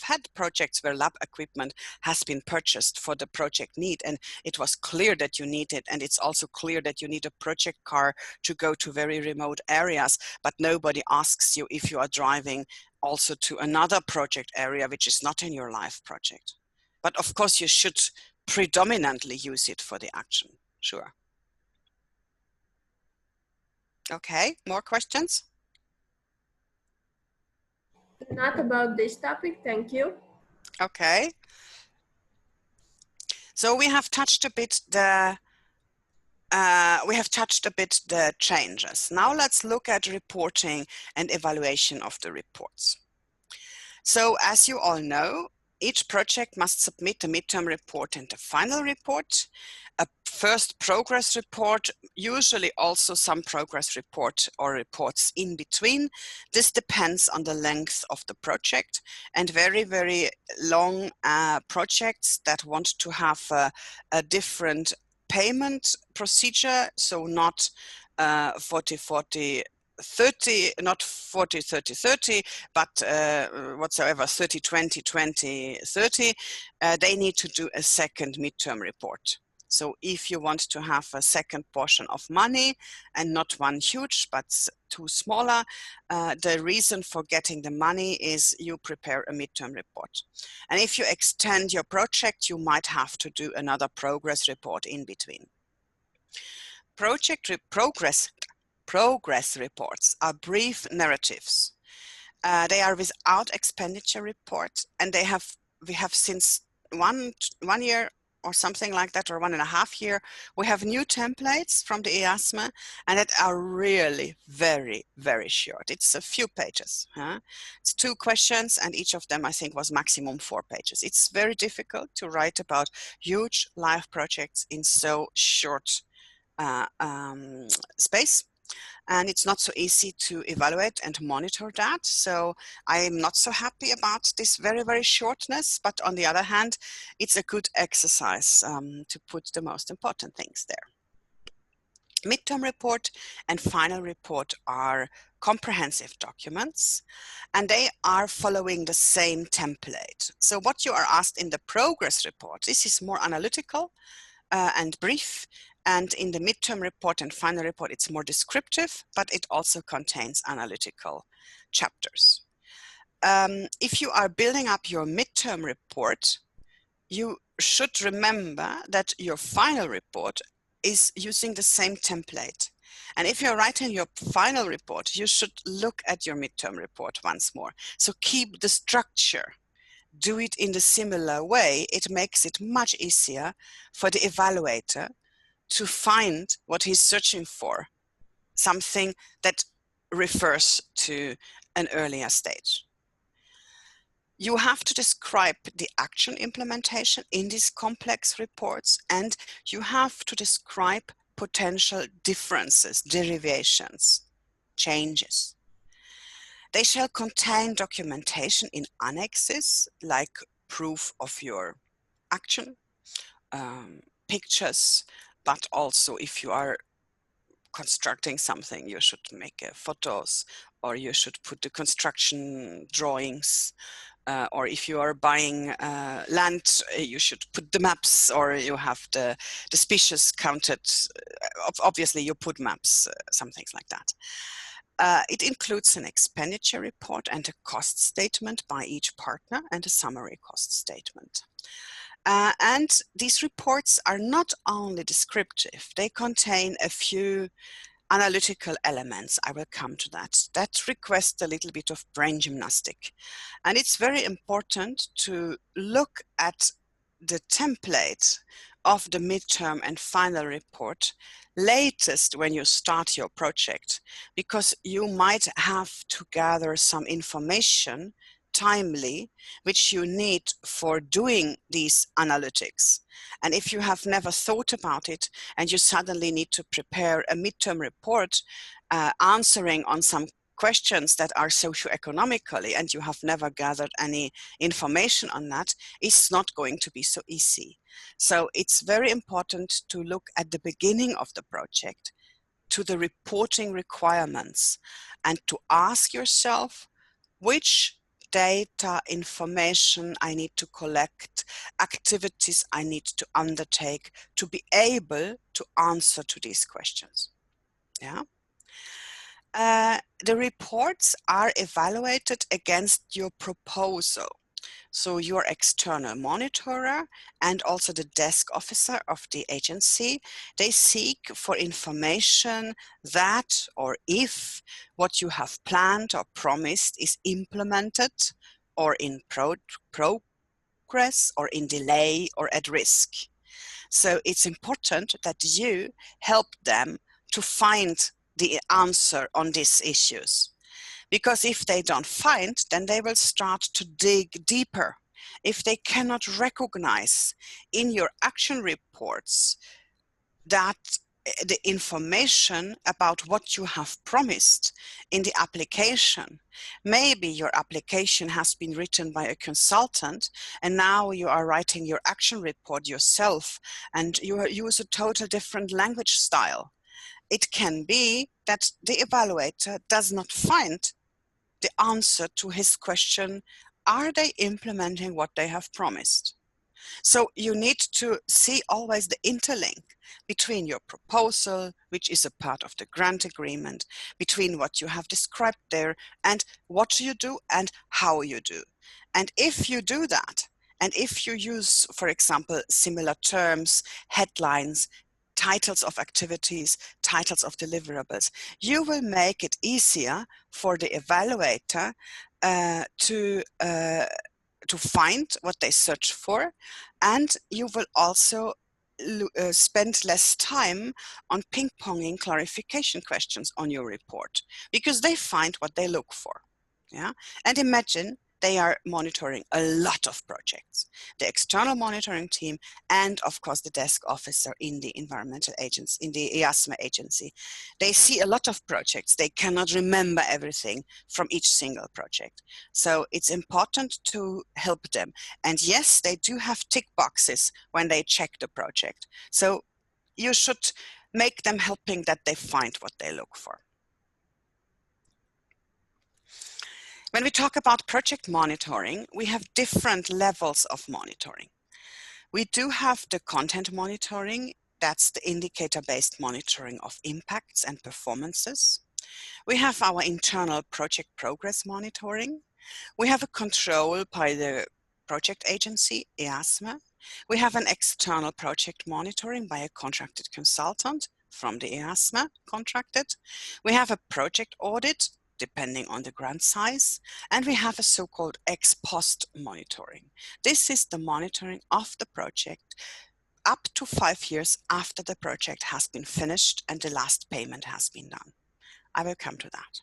had projects where lab equipment has been purchased for the project need, and it was clear that you need it, and it's also clear that you need a project car to go to very remote areas, but nobody asks you if you are driving also to another project area which is not in your life project. But of course you should predominantly use it for the action, sure. Okay, more questions? Not about this topic, thank you. Okay. So we have touched a bit the changes. Now let's look at reporting and evaluation of the reports. So as you all know, each project must submit a midterm report and a final report, a first progress report, usually also some progress report or reports in between. This depends on the length of the project, and very, very long projects that want to have a different payment procedure, so not 40-40 30, not 40-30-30, but whatsoever 30-20-20-30, they need to do a second midterm report. So if you want to have a second portion of money and not one huge but two smaller, the reason for getting the money is you prepare a midterm report. And if you extend your project, you might have to do another progress report in between. Progress reports are brief narratives. They are without expenditure report, and we have since one year or something like that, or 1.5 years, we have new templates from the EASME, and that are really very, very short. It's a few pages. Huh? It's 2 questions, and each of them I think was maximum 4 pages. It's very difficult to write about huge live projects in so short space, and it's not so easy to evaluate and monitor that. So I'm not so happy about this very, very shortness, but on the other hand, it's a good exercise to put the most important things there. Midterm report and final report are comprehensive documents, and they are following the same template. So what you are asked in the progress report, this is more analytical and brief, and in the midterm report and final report, it's more descriptive, but it also contains analytical chapters. If you are building up your midterm report, you should remember that your final report is using the same template. And if you're writing your final report, you should look at your midterm report once more. So keep the structure. Do it in the similar way. It makes it much easier for the evaluator to find what he's searching for, something that refers to an earlier stage. You have to describe the action implementation in these complex reports, and you have to describe potential differences, derivations, changes. They shall contain documentation in annexes, like proof of your action, pictures, but also if you are constructing something, you should make photos, or you should put the construction drawings, or if you are buying land, you should put the maps, or you have the species counted. Obviously you put maps, some things like that. It includes an expenditure report and a cost statement by each partner, and a summary cost statement. And these reports are not only descriptive, they contain a few analytical elements. I will come to that. That requests a little bit of brain gymnastic. And it's very important to look at the template of the midterm and final report latest when you start your project, because you might have to gather some information timely which you need for doing these analytics. And if you have never thought about it and you suddenly need to prepare a midterm report answering on some questions that are socioeconomically, and you have never gathered any information on that, it's not going to be so easy. So it's very important to look at the beginning of the project, to the reporting requirements, and to ask yourself which data information I need to collect, activities I need to undertake to be able to answer to these questions. Yeah. The reports are evaluated against your proposal. So your external monitorer and also the desk officer of the agency, they seek for information that or if what you have planned or promised is implemented or in progress or in delay or at risk. So it's important that you help them to find the answer on these issues. Because if they don't find, then they will start to dig deeper. If they cannot recognize in your action reports that the information about what you have promised in the application, maybe your application has been written by a consultant and now you are writing your action report yourself and you use a total different language style. It can be that the evaluator does not find the answer to his question, are they implementing what they have promised? So you need to see always the interlink between your proposal, which is a part of the grant agreement, between what you have described there and what you do and how you do. And if you do that, and if you use, for example, similar terms, headlines, titles of activities, titles of deliverables, you will make it easier for the evaluator to find what they search for, and you will also spend less time on ping-ponging clarification questions on your report because they find what they look for. Yeah, and imagine they are monitoring a lot of projects. The external monitoring team and of course the desk officer in the environmental agency, in the EASMA agency. They see a lot of projects. They cannot remember everything from each single project. So it's important to help them. And yes, they do have tick boxes when they check the project. So you should make them helping that they find what they look for. When we talk about project monitoring, we have different levels of monitoring. We do have the content monitoring, that's the indicator-based monitoring of impacts and performances. We have our internal project progress monitoring. We have a control by the project agency, EASMA. We have an external project monitoring by a contracted consultant from the EASMA contracted. We have a project audit depending on the grant size, and we have a so-called ex post monitoring. This is the monitoring of the project up to 5 years after the project has been finished and the last payment has been done. I will come to that.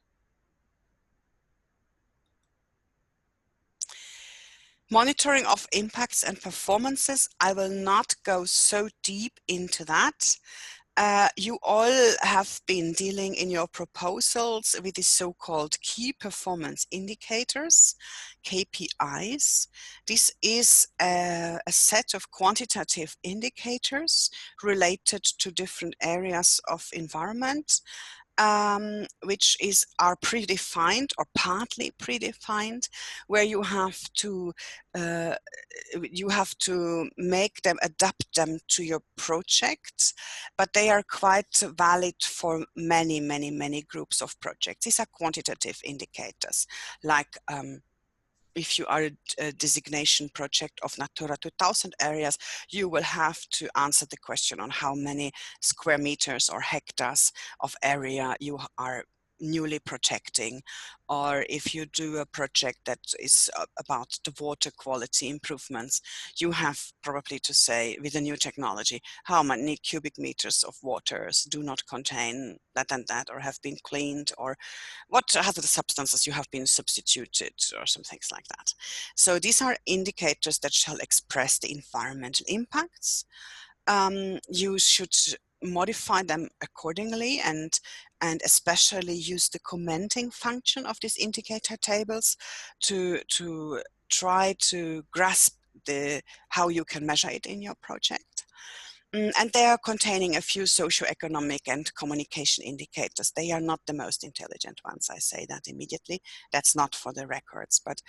Monitoring of impacts and performances, I will not go so deep into that. You all have been dealing in your proposals with the so-called key performance indicators, KPIs. This is a set of quantitative indicators related to different areas of environment, which are predefined or partly predefined, where you have to make them, adapt them to your project, but they are quite valid for many groups of projects. These are quantitative indicators like if you are a designation project of Natura 2000 areas, you will have to answer the question on how many square meters or hectares of area you are newly protecting. Or if you do a project that is about the water quality improvements, you have probably to say, with the new technology, how many cubic meters of waters do not contain that and that, or have been cleaned, or what hazardous substances you have been substituted, or some things like that. So these are indicators that shall express the environmental impacts. You should modify them accordingly, and especially use the commenting function of these indicator tables to try to grasp how you can measure it in your project. And they are containing a few socioeconomic and communication indicators. They are not the most intelligent ones, I say that immediately. That's not for the records, but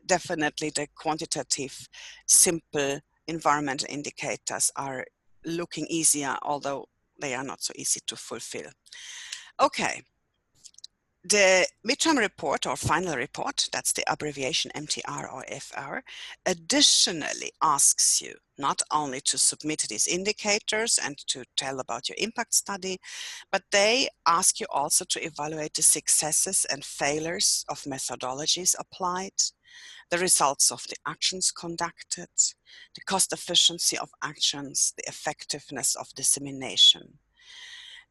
definitely the quantitative, simple environmental indicators are looking easier, although they are not so easy to fulfill. Okay. The midterm report or final report, that's the abbreviation MTR or FR, additionally asks you not only to submit these indicators and to tell about your impact study, but they ask you also to evaluate the successes and failures of methodologies applied, the results of the actions conducted, the cost efficiency of actions, the effectiveness of dissemination.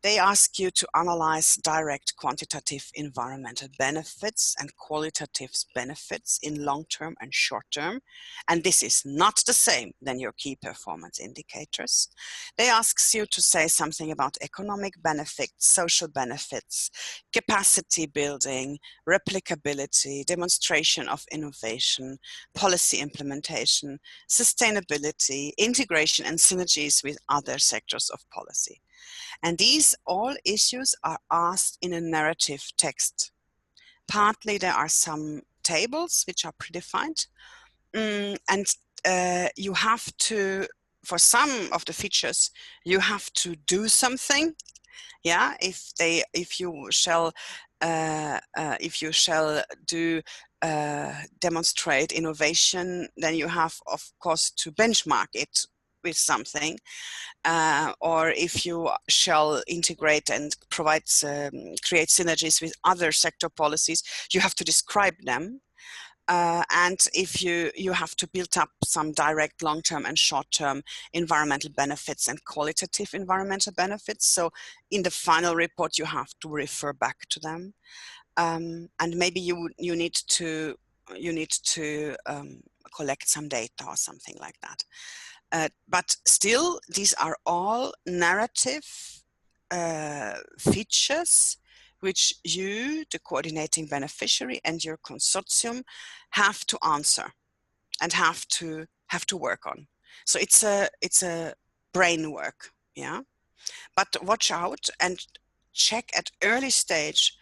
They ask you to analyze direct quantitative environmental benefits and qualitative benefits in long-term and short-term. And this is not the same than your key performance indicators. They ask you to say something about economic benefits, social benefits, capacity building, replicability, demonstration of innovation, policy implementation, sustainability, integration and synergies with other sectors of policy. And these all issues are asked in a narrative text. Partly there are some tables which are predefined, and you have to, for some of the features, you have to do something. Yeah, if you shall do demonstrate innovation, then you have, of course, to benchmark it with something. Or if you shall integrate and create synergies with other sector policies, you have to describe them. And if you have to build up some direct long-term and short-term environmental benefits and qualitative environmental benefits. So in the final report, you have to refer back to them. And maybe you need to collect some data or something like that. But still, these are all narrative features which you, the coordinating beneficiary, and your consortium have to answer and have to work on. So it's a brain work, yeah. But watch out and check at early stage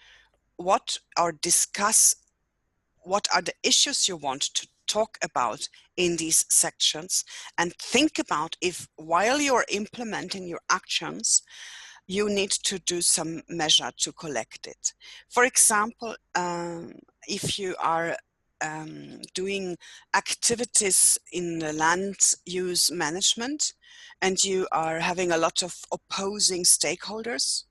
what are the issues you want to talk about in these sections, and think about if while you're implementing your actions, you need to do some measure to collect it. For example, if you are doing activities in the land use management and you are having a lot of opposing stakeholders,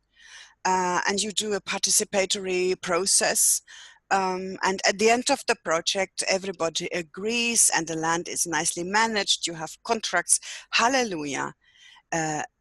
and you do a participatory process, and at the end of the project, everybody agrees and the land is nicely managed, you have contracts, hallelujah.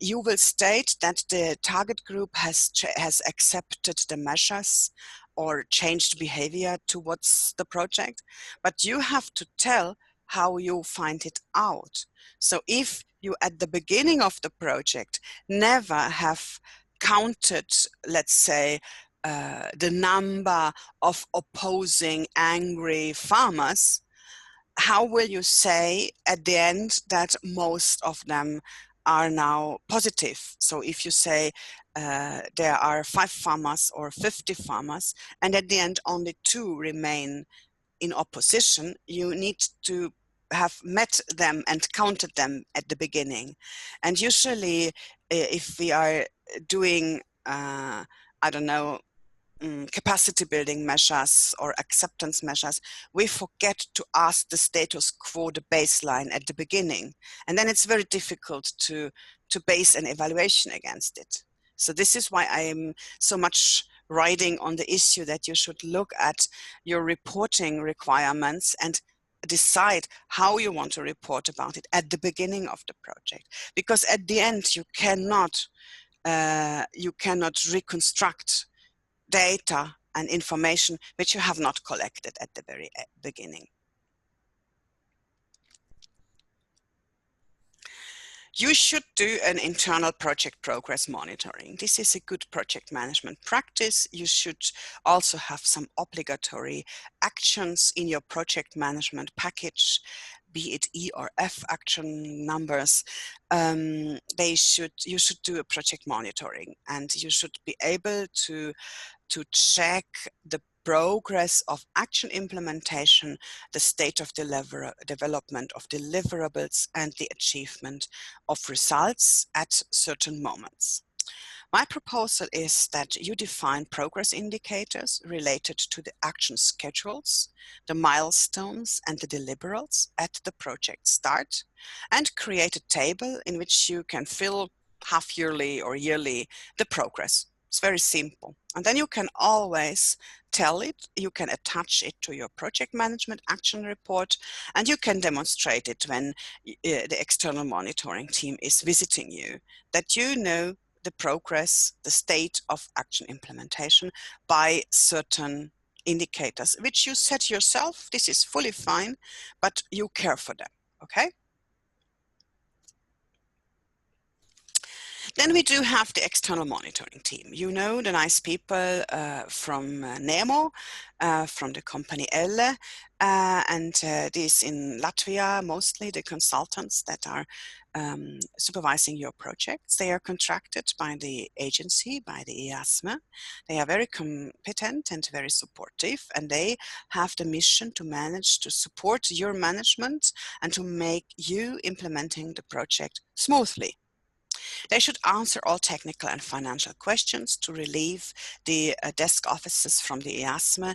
You will state that the target group has accepted the measures or changed behavior towards the project, but you have to tell how you find it out. So if you at the beginning of the project never have counted, let's say, the number of opposing angry farmers, how will you say at the end that most of them are now positive? So if you say there are 5 farmers or 50 farmers, and at the end only 2 remain in opposition, you need to have met them and counted them at the beginning. And usually if we are doing, I don't know, capacity building measures or acceptance measures, we forget to ask the status quo, the baseline at the beginning. And then it's very difficult to base an evaluation against it. So this is why I'm so much writing on the issue that you should look at your reporting requirements and decide how you want to report about it at the beginning of the project. Because at the end, you cannot reconstruct data and information which you have not collected at the very beginning. You should do an internal project progress monitoring. This is a good project management practice. You should also have some obligatory actions in your project management package, be it E or F action numbers. You should do a project monitoring, and you should be able to check the progress of action implementation, the state of development of deliverables, and the achievement of results at certain moments. My proposal is that you define progress indicators related to the action schedules, the milestones, and the deliverables at the project start, and create a table in which you can fill half yearly or yearly the progress. It's very simple. And then you can always tell it, you can attach it to your project management action report, and you can demonstrate it when the external monitoring team is visiting you, that you know the progress, the state of action implementation by certain indicators, which you set yourself. This is fully fine, but you care for them, okay? Then we do have the external monitoring team. You know the nice people from Nemo, from the company Elle, and this in Latvia, mostly the consultants that are supervising your projects. They are contracted by the agency, by the EASME. They are very competent and very supportive, and they have the mission to manage to support your management and to make you implementing the project smoothly. They should answer all technical and financial questions to relieve the desk officers from the EASME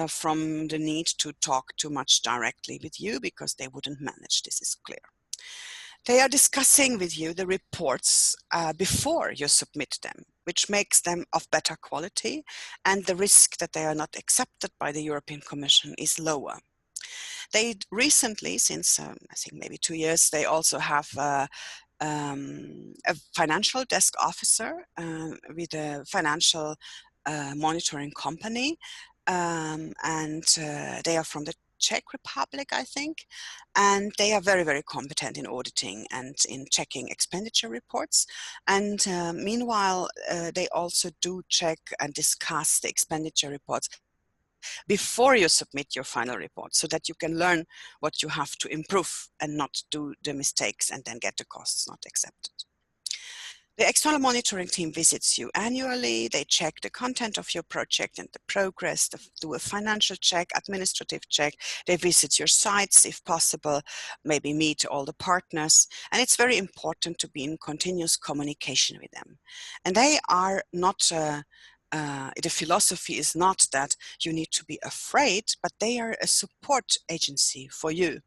from the need to talk too much directly with you, because they wouldn't manage. This is clear. They are discussing with you the reports before you submit them, which makes them of better quality, and the risk that they are not accepted by the European Commission is lower. They recently, since I think maybe 2 years, they also have a financial desk officer with a financial monitoring company, and they are from the Czech Republic, I think, and they are very, very competent in auditing and in checking expenditure reports. And meanwhile, they also do check and discuss the expenditure reports before you submit your final report, so that you can learn what you have to improve and not do the mistakes and then get the costs not accepted. The external monitoring team visits you annually. They check the content of your project and the progress, they do a financial check, administrative check. They visit your sites if possible, maybe meet all the partners. And it's very important to be in continuous communication with them. And they are not the philosophy is not that you need to be afraid, but they are a support agency for you.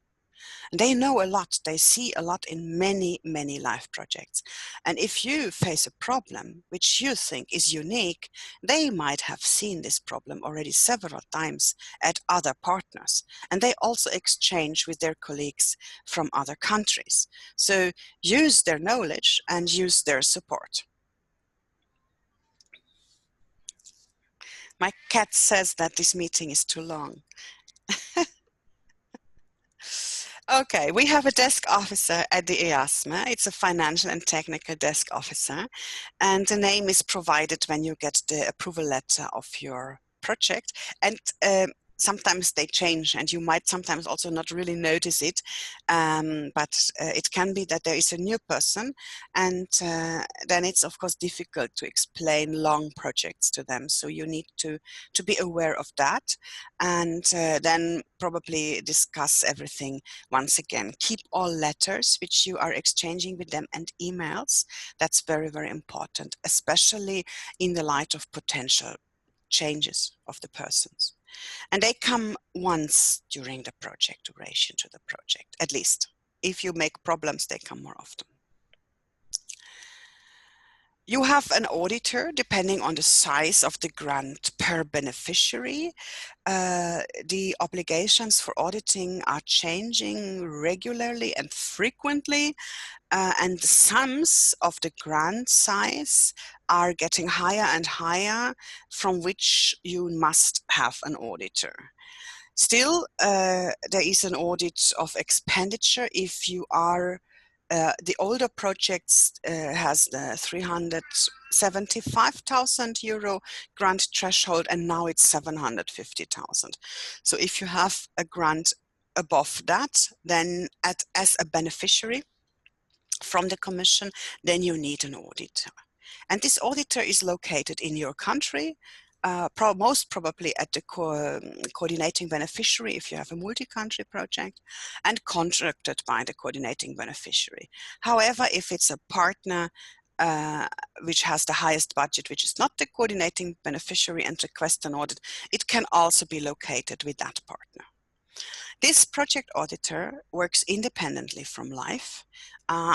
And they know a lot, they see a lot in many, many life projects. And if you face a problem which you think is unique, they might have seen this problem already several times at other partners. And they also exchange with their colleagues from other countries. So use their knowledge and use their support. My cat says that this meeting is too long. Okay, we have a desk officer at the EASME. It's a financial and technical desk officer, and the name is provided when you get the approval letter of your project. And sometimes they change, and you might sometimes also not really notice it, but it can be that there is a new person, and then it's of course difficult to explain long projects to them. So you need to be aware of that, and then probably discuss everything once again. Keep all letters which you are exchanging with them and emails. That's very, very important, especially in the light of potential changes of the persons. And they come once during the project duration to the project, at least. If you make problems, they come more often. You have an auditor depending on the size of the grant per beneficiary. The obligations for auditing are changing regularly and frequently, and the sums of the grant size are getting higher and higher, from which you must have an auditor. Still, there is an audit of expenditure if you are the older projects has the 375,000 euro grant threshold, and now it's 750,000. So if you have a grant above that, then as a beneficiary from the Commission, then you need an auditor. And this auditor is located in your country, most probably at the coordinating beneficiary if you have a multi-country project, and contracted by the coordinating beneficiary. However, if it's a partner which has the highest budget, which is not the coordinating beneficiary, and request an audit, it can also be located with that partner. This project auditor works independently from LIFE.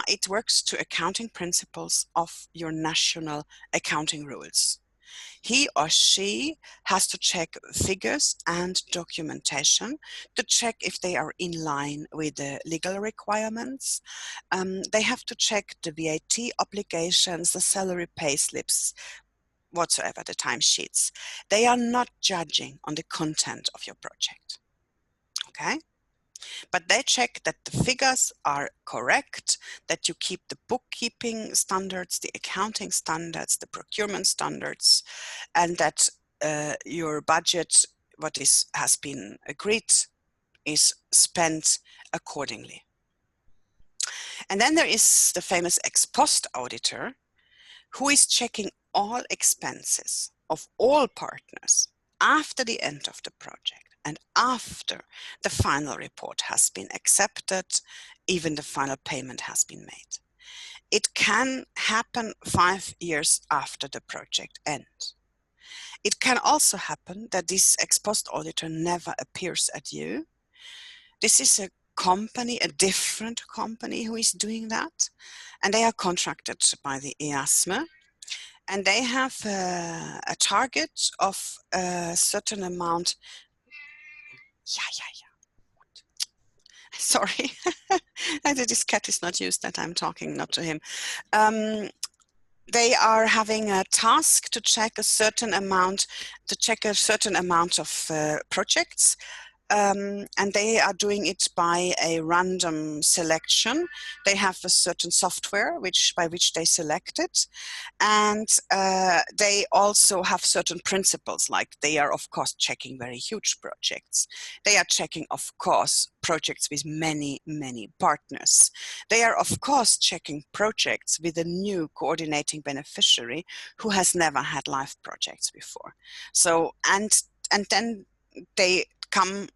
It works to accounting principles of your national accounting rules. He or she has to check figures and documentation to check if they are in line with the legal requirements. They have to check the VAT obligations, the salary payslips, whatsoever, the timesheets. They are not judging on the content of your project. Okay? But they check that the figures are correct, that you keep the bookkeeping standards, the accounting standards, the procurement standards, and that your budget, has been agreed, is spent accordingly. And then there is the famous ex post auditor, who is checking all expenses of all partners after the end of the project and after the final report has been accepted, even the final payment has been made. It can happen 5 years after the project ends. It can also happen that this ex post auditor never appears at you. This is a company, a different company who is doing that, and they are contracted by the EASME, and they have a target of a certain amount. Sorry, this cat is not used that I'm talking not to him. They are having a task to check a certain amount, of projects, and they are doing it by a random selection. They have a certain software by which they select it, and they also have certain principles, like they are of course checking very huge projects. They are checking of course projects with many partners. They are of course checking projects with a new coordinating beneficiary who has never had live projects before. So and then they come,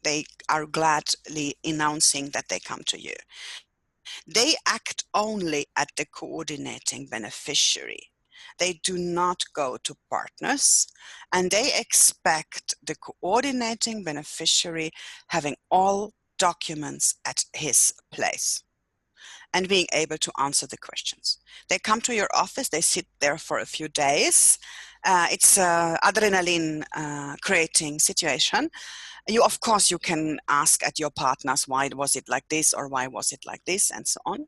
they are gladly announcing that they come to you. They act only at the coordinating beneficiary. They do not go to partners, and they expect the coordinating beneficiary having all documents at his place and being able to answer the questions. They come to your office, they sit there for a few days. It's an adrenaline creating situation. Of course, you can ask at your partners, why was it like this, or why was it like this, and so on.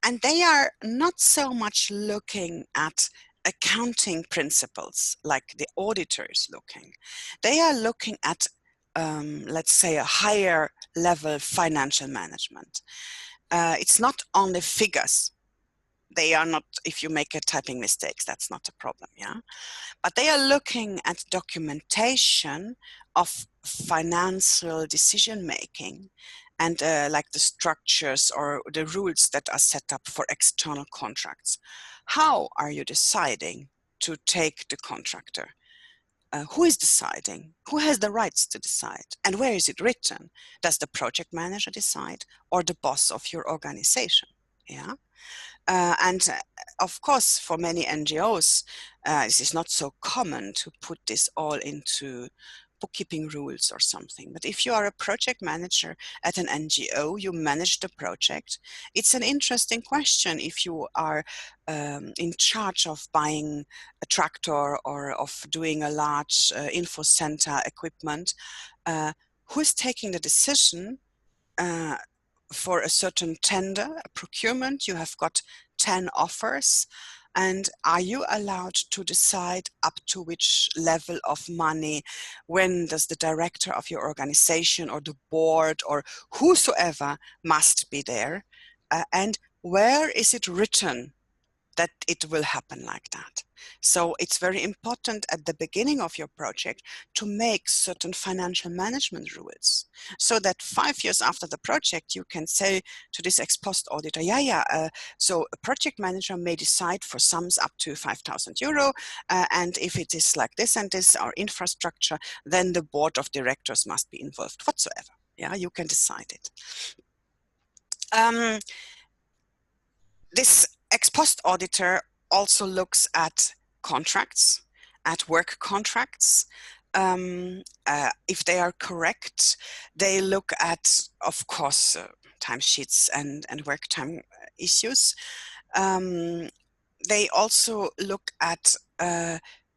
And they are not so much looking at accounting principles like the auditor is looking. They are looking at, let's say, a higher level financial management. It's not only figures. They are not, if you make a typing mistakes, that's not a problem, yeah? But they are looking at documentation of financial decision making, and like the structures or the rules that are set up for external contracts. How are you deciding to take the contractor? Who is deciding? Who has the rights to decide? And where is it written? Does the project manager decide, or the boss of your organization? Yeah. And of course, for many NGOs, This is not so common to put this all into bookkeeping rules or something. But if you are a project manager at an NGO, you manage the project. It's an interesting question if you are in charge of buying a tractor or of doing a large info center equipment. Who's taking the decision for a certain tender, a procurement? You have got 10 offers. And are you allowed to decide up to which level of money? When does the director of your organization or the board or whosoever must be there? And where is it written that it will happen like that? So it's very important at the beginning of your project to make certain financial management rules, so that 5 years after the project you can say to this ex post auditor, so a project manager may decide for sums up to 5,000 euro, and if it is like this and this, our infrastructure, then the board of directors must be involved whatsoever. Yeah, you can decide it. This ex post auditor also looks at contracts, at work contracts. If they are correct, they look at, of course, timesheets and work time issues. They also look at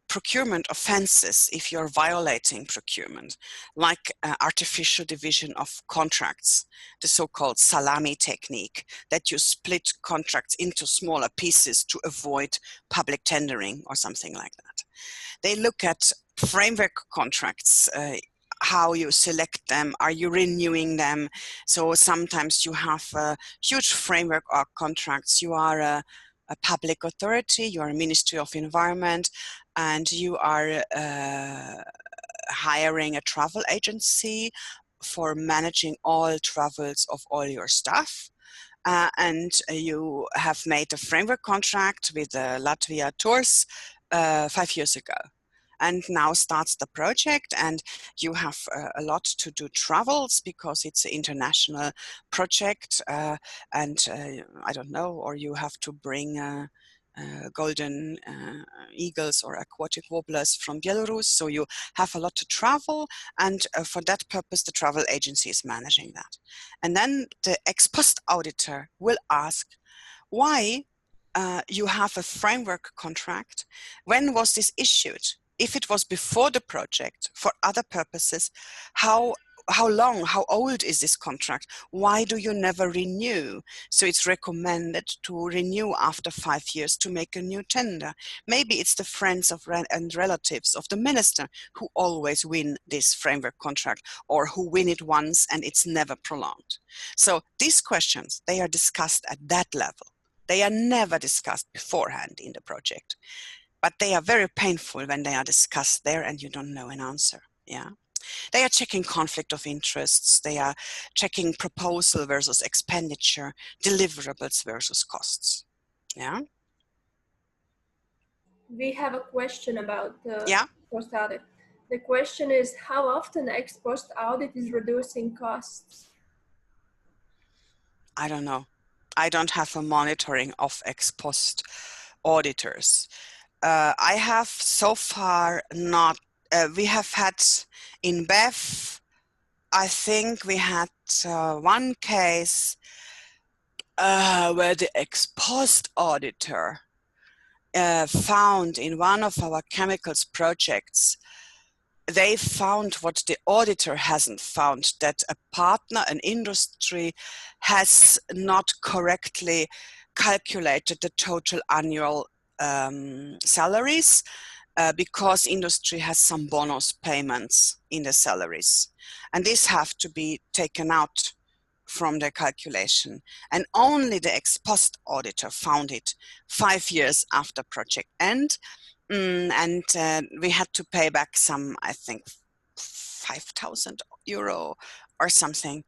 procurement offenses if you're violating procurement, like artificial division of contracts, the so-called salami technique, that you split contracts into smaller pieces to avoid public tendering or something like that. They look at framework contracts, how you select them, are you renewing them? So sometimes you have huge framework contracts, you are a public authority, you are a Ministry of Environment, and you are hiring a travel agency for managing all travels of all your staff. And you have made a framework contract with Latvia Tours 5 years ago. And now starts the project, and you have a lot to do travels because it's an international project, and I don't know, or you have to bring golden eagles or aquatic warblers from Belarus. So you have a lot to travel, and for that purpose, the travel agency is managing that. And then the ex post auditor will ask, why you have a framework contract? When was this issued? If it was before the project for other purposes, how long, how old is this contract? Why do you never renew? So it's recommended to renew after 5 years to make a new tender. Maybe it's the friends of and relatives of the minister who always win this framework contract, or who win it once and it's never prolonged. So these questions, they are discussed at that level. They are never discussed beforehand in the project, but they are very painful when they are discussed there and you don't know an answer. Yeah, they are checking conflict of interests. They are checking proposal versus expenditure, deliverables versus costs. Yeah. We have a question about the Yeah. post audit. The question is, how often ex post audit is reducing costs? I don't know. I don't have a monitoring of ex post auditors. I have so far not, we have had in BEF, I think we had one case where the ex post auditor found in one of our chemicals projects, they found what the auditor hasn't found, that a partner, an industry, has not correctly calculated the total annual salaries, because industry has some bonus payments in the salaries. And these have to be taken out from the calculation. And only the ex post auditor found it 5 years after project end. And we had to pay back some, I think, 5,000 euro or something.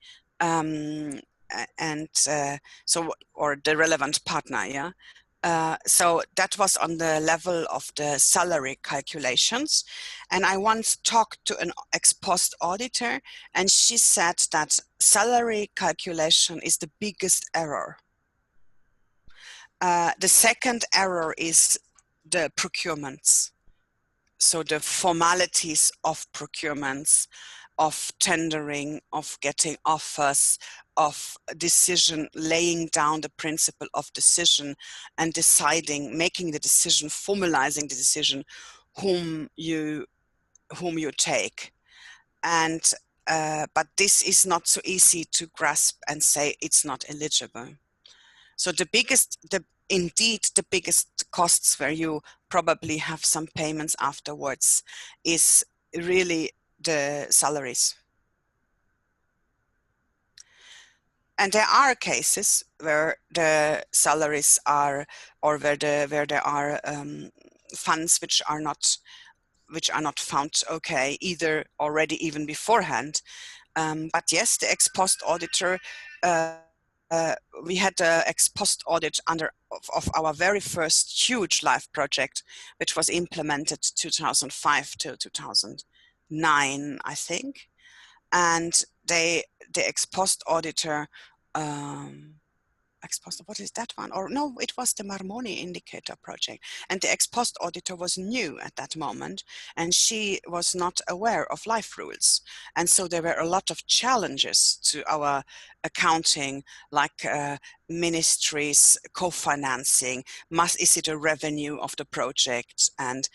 So, or the relevant partner, yeah. So that was on the level of the salary calculations. And I once talked to an ex post auditor, and she said that salary calculation is the biggest error. The second error is the procurements. So the formalities of procurements, of tendering, of getting offers, of decision, laying down the principle of decision and deciding, making the decision, formalizing the decision whom you take. And but this is not so easy to grasp and say it's not eligible. So indeed the biggest costs where you probably have some payments afterwards is really the salaries. And there are cases where the salaries are, or where there are funds which are not found okay, either already even beforehand. But yes, the ex post auditor, we had the ex post audit of our very first huge life project, which was implemented 2005 to 2009, I think. And the ex post auditor, ex post, what is that one? Or no, it was the Marmoni indicator project. And the ex post auditor was new at that moment, and she was not aware of life rules. And so there were a lot of challenges to our accounting, like ministries, co-financing, is it a revenue of the project, and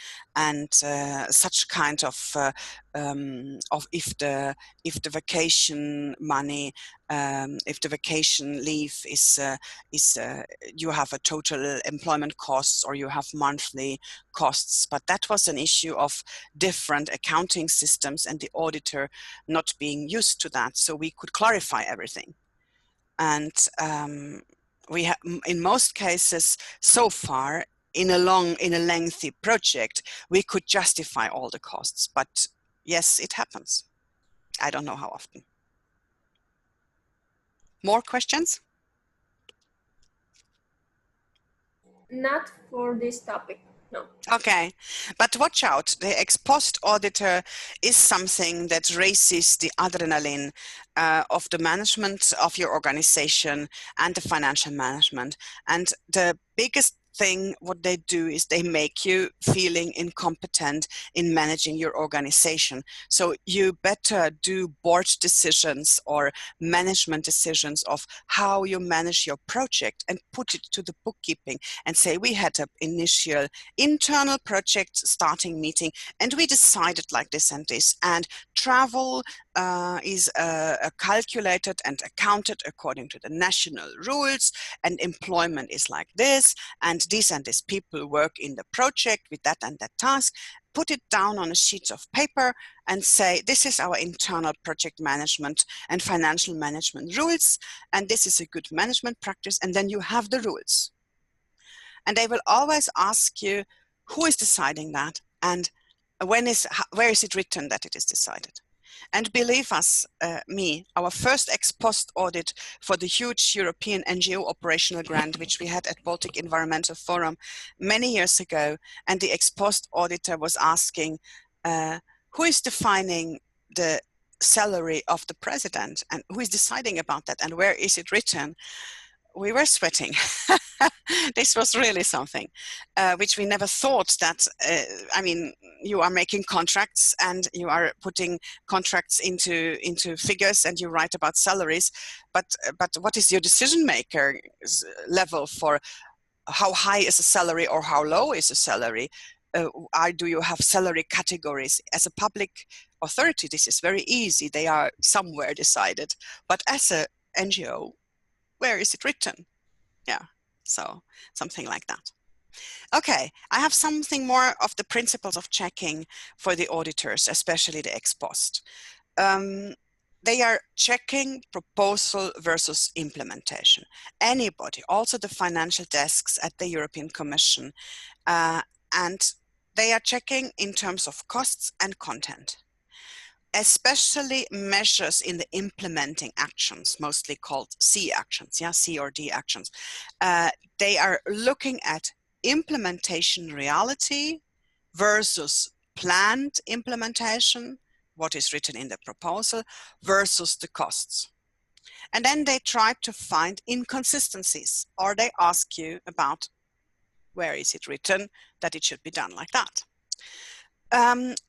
such kind of if the vacation money, if the vacation leave is you have a total employment costs or you have monthly costs. But that was an issue of different accounting systems and the auditor not being used to that, so we could clarify everything. And we have, in most cases so far, in a lengthy project, we could justify all the costs. But yes, it happens. I don't know how often. More questions? Not for this topic, no. Okay, but watch out. The ex post auditor is something that raises the adrenaline of the management of your organization and the financial management. And the biggest thing what they do is they make you feeling incompetent in managing your organization. So you better do board decisions or management decisions of how you manage your project and put it to the bookkeeping and say, we had an initial internal project starting meeting and we decided like this and this, and travel is calculated and accounted according to the national rules, and employment is like this, and these people work in the project with that and that task. Put it down on a sheet of paper and say, this is our internal project management and financial management rules, and this is a good management practice, and then you have the rules. And they will always ask you, who is deciding that, and where is it written that it is decided? And believe us, our first ex post audit for the huge European NGO operational grant, which we had at Baltic Environmental Forum many years ago, and the ex post auditor was asking, who is defining the salary of the president, and who is deciding about that, and where is it written? We were sweating. This was really something, which we never thought that, you are making contracts and you are putting contracts into figures and you write about salaries, but what is your decision maker level for how high is a salary or how low is a salary? Do you have salary categories? As a public authority, this is very easy. They are somewhere decided. But as a NGO, where is it written? Yeah, so something like that. Okay, I have something more of the principles of checking for the auditors, especially the ex post. They are checking proposal versus implementation. Anybody, also the financial desks at the European Commission, and they are checking in terms of costs and content, especially measures in the implementing actions, mostly called C actions, C or D actions. They are looking at implementation reality versus planned implementation, what is written in the proposal, versus the costs. And then they try to find inconsistencies, or they ask you about Where is it written that it should be done like that?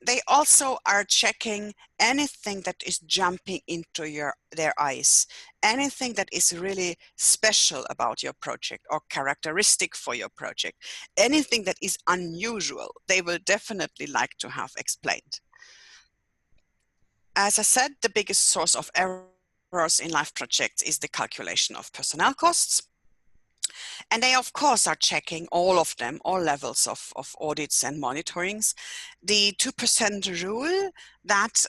They also are checking anything that is jumping into their eyes, anything that is really special about your project or characteristic for your project, anything that is unusual, they will definitely like to have explained. As I said, the biggest source of errors in life projects is the calculation of personnel costs. And they, of course, are checking all of them, all levels of audits and monitorings. The 2% rule that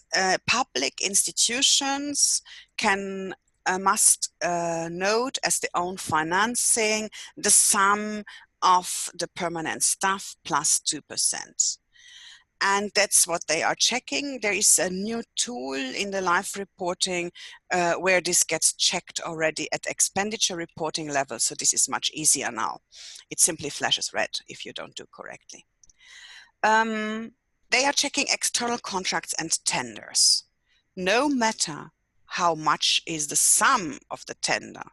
public institutions must note as their own financing the sum of the permanent staff plus 2%. And that's what they are checking. There is a new tool in the live reporting where this gets checked already at expenditure reporting level. So this is much easier now. It simply flashes red if you don't do correctly. They are checking external contracts and tenders. No matter how much is the sum of the tender,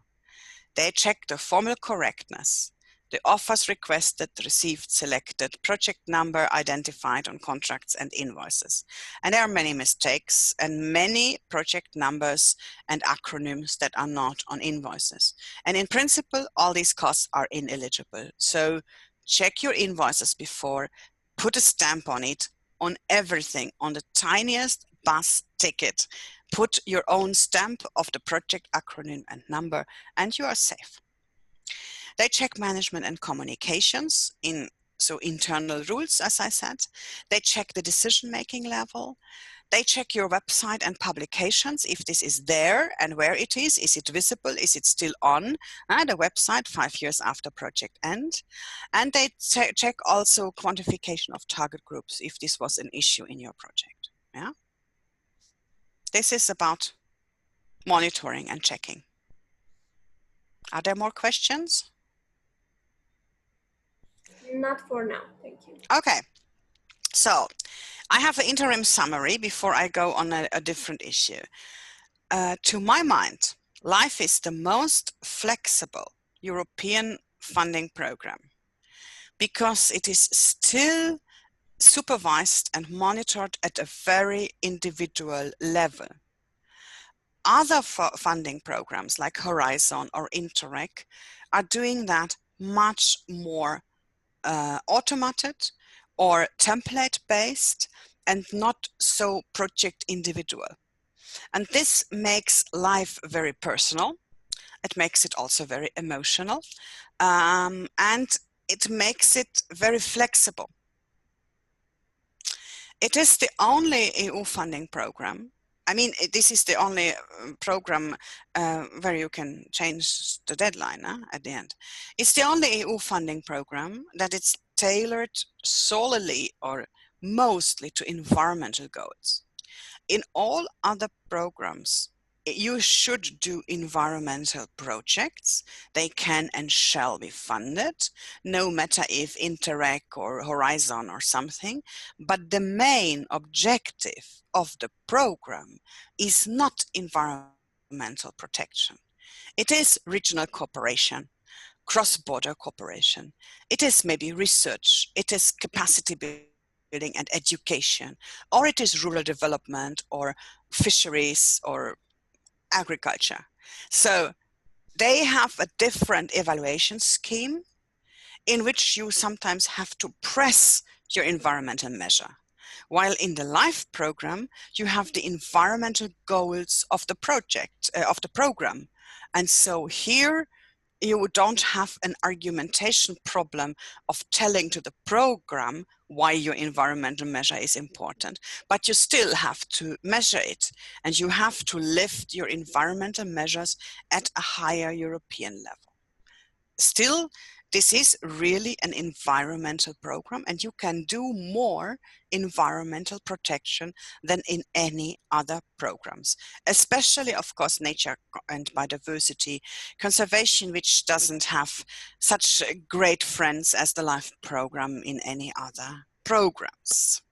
they check the formal correctness, the offers requested, received, selected, project number identified on contracts and invoices. And there are many mistakes and many project numbers and acronyms that are not on invoices. And in principle, all these costs are ineligible. So check your invoices before, put a stamp on it, on everything, on the tiniest bus ticket. Put your own stamp of the project acronym and number, and you are safe. They check management and communications, so internal rules, as I said. They check the decision-making level. They check your website and publications, if this is there and where it is it visible, is it still on the website 5 years after project end. And they check also quantification of target groups, if this was an issue in your project. Yeah. This is about monitoring and checking. Are there more questions? Not for now, thank you. Okay, so I have an interim summary before I go on a different issue. To my mind, LIFE is the most flexible European funding program because it is still supervised and monitored at a very individual level. Other funding programs like Horizon or Interreg are doing that much more automated or template-based and not so project individual. And this makes life very personal. It makes it also very emotional. And it makes it very flexible. It is the only EU funding program. I mean, this is the only program where you can change the deadline at the end. It's the only EU funding program that it's tailored solely or mostly to environmental goals. In all other programs, you should do environmental projects. They can and shall be funded, no matter if Interreg or Horizon or something. But the main objective of the program is not environmental protection. It is regional cooperation, cross-border cooperation. It is maybe research. It is capacity building and education, or it is rural development or fisheries or agriculture. So they have a different evaluation scheme in which you sometimes have to press your environmental measure. While in the LIFE program, you have the environmental goals of the project, of the program. And so here you don't have an argumentation problem of telling to the program why your environmental measure is important, but you still have to measure it, and you have to lift your environmental measures at a higher European level. Still, this is really an environmental program, and you can do more environmental protection than in any other programs, especially, of course, nature and biodiversity conservation, which doesn't have such great friends as the LIFE program in any other programs.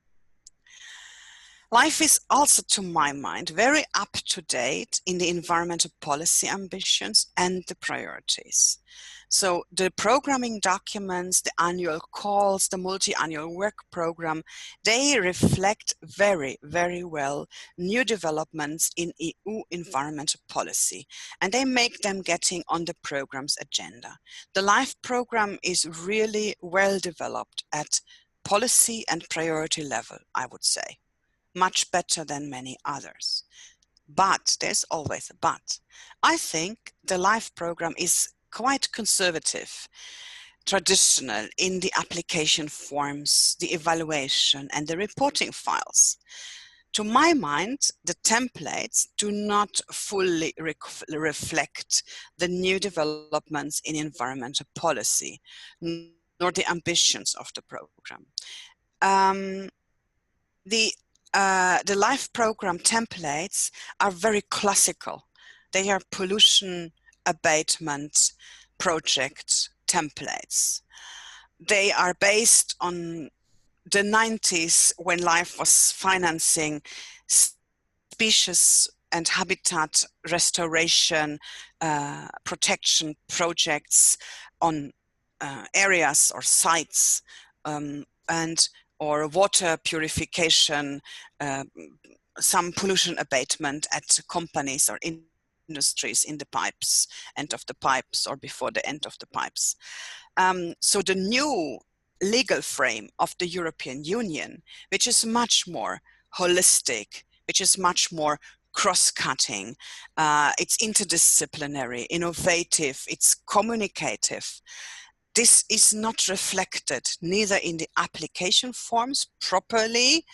Life is also, to my mind, very up to date in the environmental policy ambitions and the priorities. So the programming documents, the annual calls, the multi-annual work program, they reflect very, very well new developments in EU environmental policy, and they make them getting on the program's agenda. The LIFE program is really well developed at policy and priority level, I would say, much better than many others. But there's always a but. I think the LIFE program is quite conservative, traditional in the application forms, the evaluation, and the reporting files. To my mind, the templates do not fully reflect the new developments in environmental policy, nor the ambitions of the program. Um, the LIFE program templates are very classical. They are pollution abatement project templates. They are based on the 90s when LIFE was financing species and habitat restoration protection projects on areas or sites, and or water purification, uh, some pollution abatement at companies or industries in the pipes, end of the pipes or before the end of the pipes. So the new legal frame of the European Union, which is much more holistic, which is much more cross-cutting, it's interdisciplinary, innovative, it's communicative. This is not reflected neither in the application forms properly.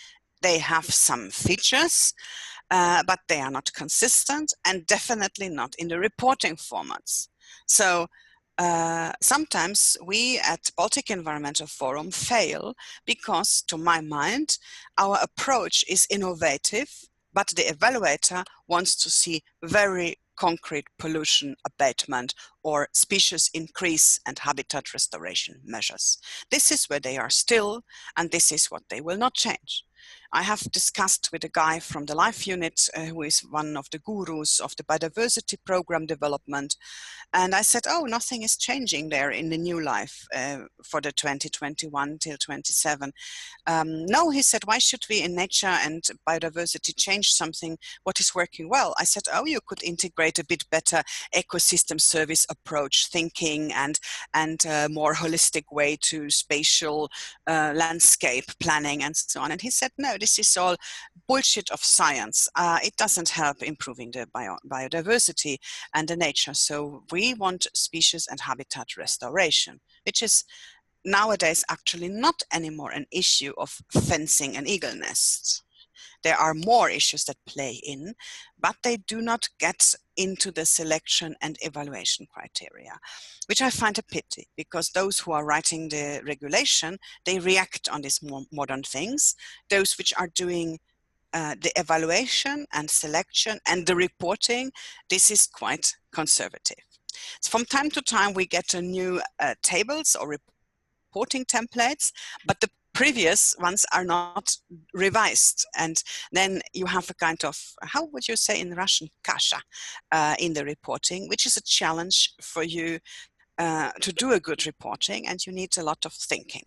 They have some features, but they are not consistent, and definitely not in the reporting formats. So sometimes we at Baltic Environmental Forum fail because, to my mind, our approach is innovative, but the evaluator wants to see very concrete pollution abatement or species increase and habitat restoration measures. This is where they are still, and this is what they will not change. I have discussed with a guy from the LIFE unit who is one of the gurus of the biodiversity program development, and I said, oh, nothing is changing there in the new LIFE for the 2021 till 27. No, he said, why should we in nature and biodiversity change something what is working well? I said, oh, you could integrate a bit better ecosystem service approach thinking and a more holistic way to spatial landscape planning and so on. And he said, no, this is all bullshit of science. It doesn't help improving the biodiversity and the nature. So we want species and habitat restoration, which is nowadays actually not anymore an issue of fencing an eagle nest. There are more issues that play in, but they do not get into the selection and evaluation criteria, which I find a pity, because those who are writing the regulation, they react on these more modern things. Those which are doing the evaluation and selection and the reporting, this is quite conservative. So from time to time, we get a new tables or reporting templates, but the previous ones are not revised. And then you have a kind of, how would you say in Russian, kasha in the reporting, which is a challenge for you to do a good reporting, and you need a lot of thinking.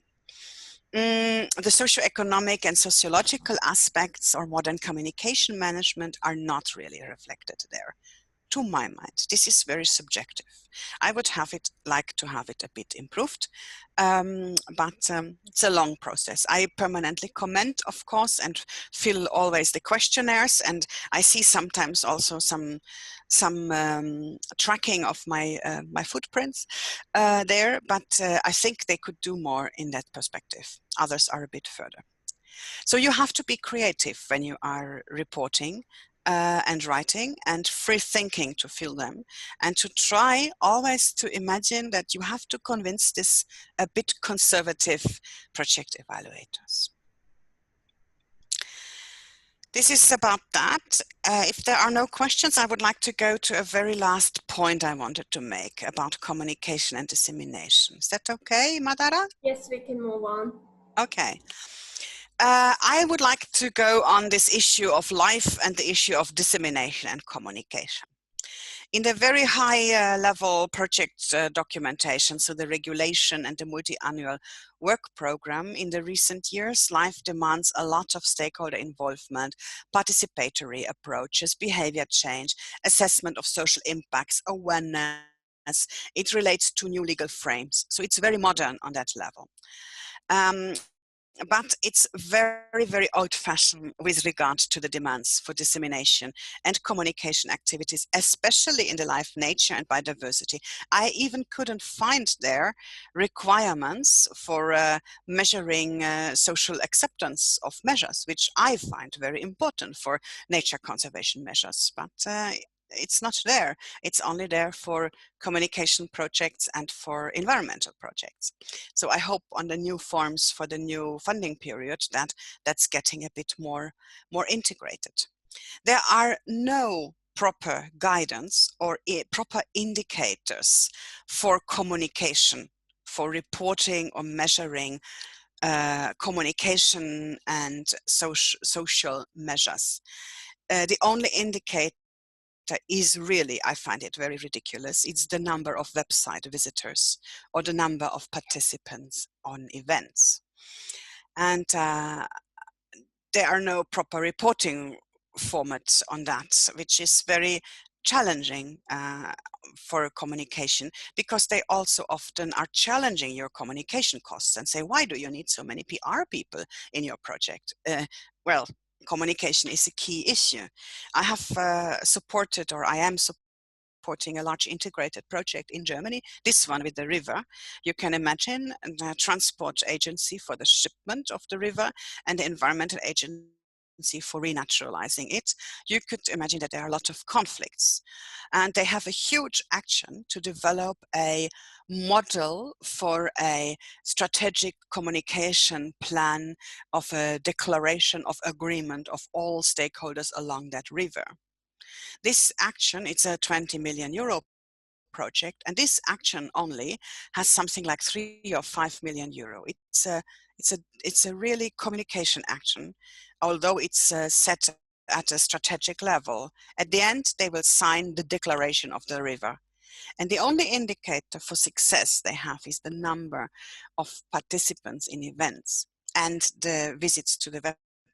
The socioeconomic and sociological aspects or modern communication management are not really reflected there, to my mind. This is very subjective. I would have it like to have it a bit improved, but it's a long process. I permanently comment, of course, and fill always the questionnaires, and I see sometimes also some tracking of my my footprints there, but I think they could do more in that perspective. Others are a bit further. So you have to be creative when you are reporting and writing, and free thinking to fill them, and to try always to imagine that you have to convince this a bit conservative project evaluators. This is about that. If there are no questions, I would like to go to a very last point I wanted to make about communication and dissemination. Is that okay, Madara? Yes, we can move on. Okay. I would like to go on this issue of life and the issue of dissemination and communication. In the very high level project documentation, so the regulation and the multi-annual work program in the recent years, life demands a lot of stakeholder involvement, participatory approaches, behavior change, assessment of social impacts, awareness. It relates to new legal frames. So it's very modern on that level. But it's very, very old-fashioned with regard to the demands for dissemination and communication activities, especially in the life, nature, and biodiversity. I even couldn't find there requirements for measuring social acceptance of measures, which I find very important for nature conservation measures. But it's not there. It's only there for communication projects and for environmental projects. So I hope on the new forms for the new funding period that that's getting a bit more integrated. There are no proper guidance or proper indicators for communication, for reporting or measuring communication and social measures. The only indicator is really, I find it very ridiculous. It's the number of website visitors or the number of participants on events. And there are no proper reporting formats on that, which is very challenging for communication, because they also often are challenging your communication costs and say, why do you need so many PR people in your project? Well, communication is a key issue. I have supported, or I am supporting a large integrated project in Germany, this one with the river. You can imagine the transport agency for the shipment of the river and the environmental agency for renaturalizing it. You could imagine that there are a lot of conflicts. And they have a huge action to develop a model for a strategic communication plan of a declaration of agreement of all stakeholders along that river. This action, it's a 20 million euro project, and this action only has something like 3 or 5 million euro. It's a really communication action, although it's set at a strategic level. At the end, they will sign the declaration of the river. And the only indicator for success they have is the number of participants in events and the visits to the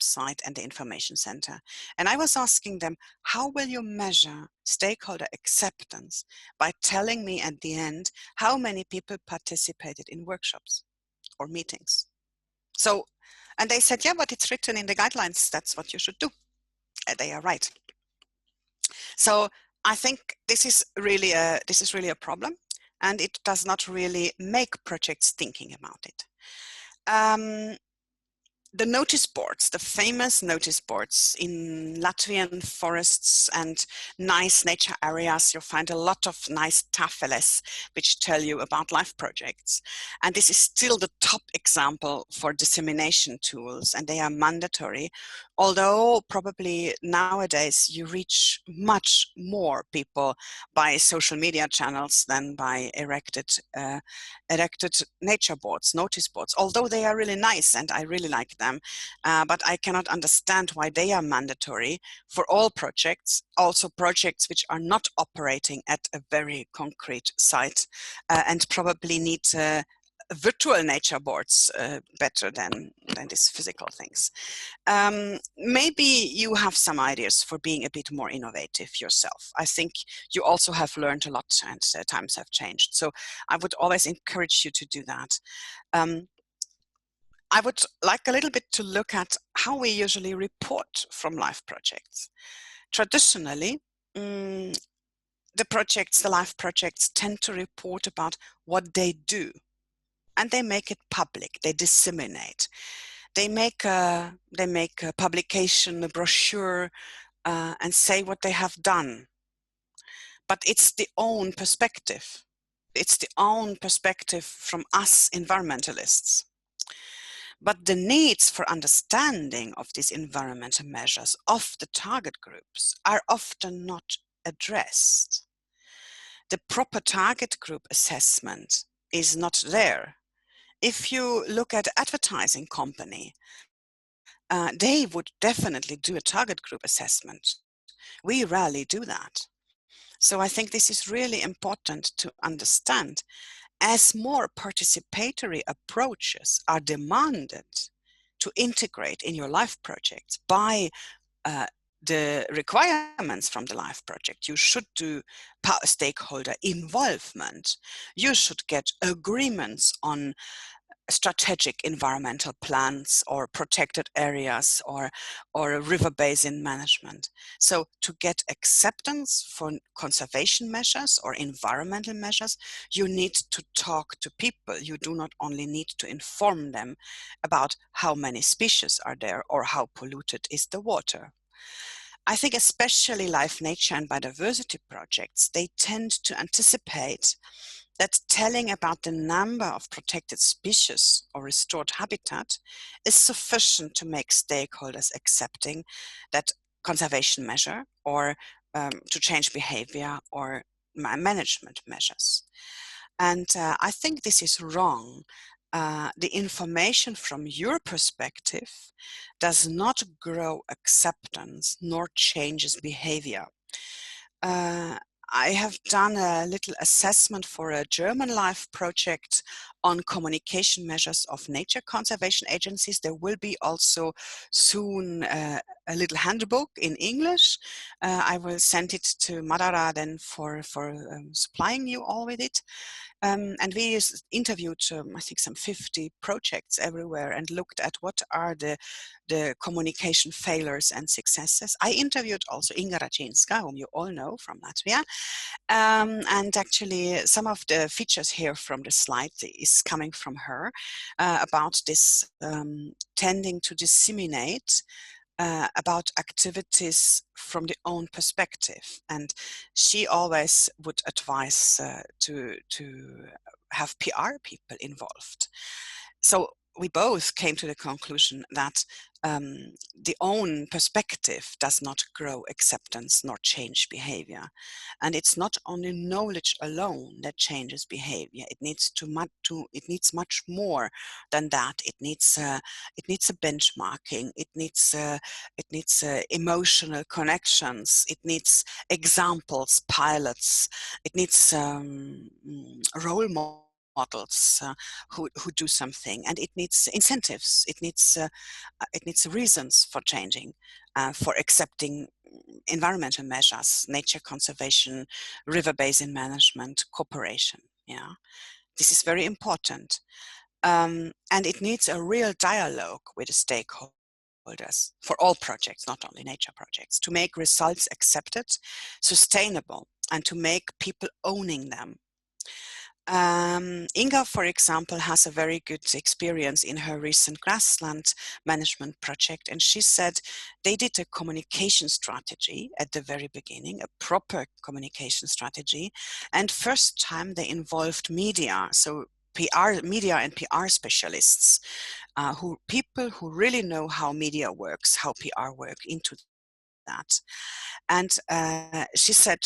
website and the information center. And I was asking them, how will you measure stakeholder acceptance? By telling me at the end how many people participated in workshops or meetings. So, and they said, yeah, but it's written in the guidelines, that's what you should do. And they are right. So I think this is really a problem, and it does not really make projects thinking about it. The notice boards, the famous notice boards in Latvian forests and nice nature areas, you'll find a lot of nice tafeles which tell you about life projects. And this is still the top example for dissemination tools, and they are mandatory, although probably nowadays you reach much more people by social media channels than by erected nature boards, notice boards, although they are really nice and I really like them. But I cannot understand why they are mandatory for all projects, also projects which are not operating at a very concrete site and probably need virtual nature boards better than these physical things. Maybe you have some ideas for being a bit more innovative yourself. I think you also have learned a lot, and times have changed. So I would always encourage you to do that. I would like a little bit to look at how we usually report from life projects. Traditionally, the life projects tend to report about what they do, and they make it public, they disseminate. They make a publication, a brochure, and say what they have done. But it's the own perspective. It's the own perspective from us environmentalists. But the needs for understanding of these environmental measures of the target groups are often not addressed. The proper target group assessment is not there. If you look at advertising company, they would definitely do a target group assessment. We rarely do that. So I think this is really important to understand. As more participatory approaches are demanded to integrate in your life projects by the requirements from the life project, you should do stakeholder involvement. You should get agreements on strategic environmental plans or protected areas or river basin management. So to get acceptance for conservation measures or environmental measures, you need to talk to people. You do not only need to inform them about how many species are there or how polluted is the water. I think especially life, nature and biodiversity projects, they tend to anticipate that telling about the number of protected species or restored habitat is sufficient to make stakeholders accepting that conservation measure or to change behavior or management measures. And I think this is wrong. The information from your perspective does not grow acceptance nor changes behavior. I have done a little assessment for a German life project on communication measures of nature conservation agencies. There will be also soon a little handbook in English. I will send it to Madara then for supplying you all with it. And we interviewed, I think, some 50 projects everywhere and looked at what are the communication failures and successes. I interviewed also Inga Raczynska, whom you all know from Latvia. And actually, some of the features here from the slide is coming from her about this tending to disseminate about activities from the own perspective. And she always would advise to have PR people involved. So we both came to the conclusion that the own perspective does not grow acceptance nor change behavior. And it's not only knowledge alone that changes behavior. It needs much more than that. It needs a benchmarking. It needs emotional connections. It needs examples, pilots. It needs role models who do something, and it needs incentives. It needs reasons for changing, for accepting environmental measures, nature conservation, river basin management, cooperation. Yeah, this is very important, and it needs a real dialogue with the stakeholders for all projects, not only nature projects, to make results accepted, sustainable, and to make people owning them. Inga, for example, has a very good experience in her recent grassland management project, and she said they did a communication strategy at the very beginning, a proper communication strategy, and first time they involved media, so media and PR specialists, people who really know how media works, how PR work into that. And she said,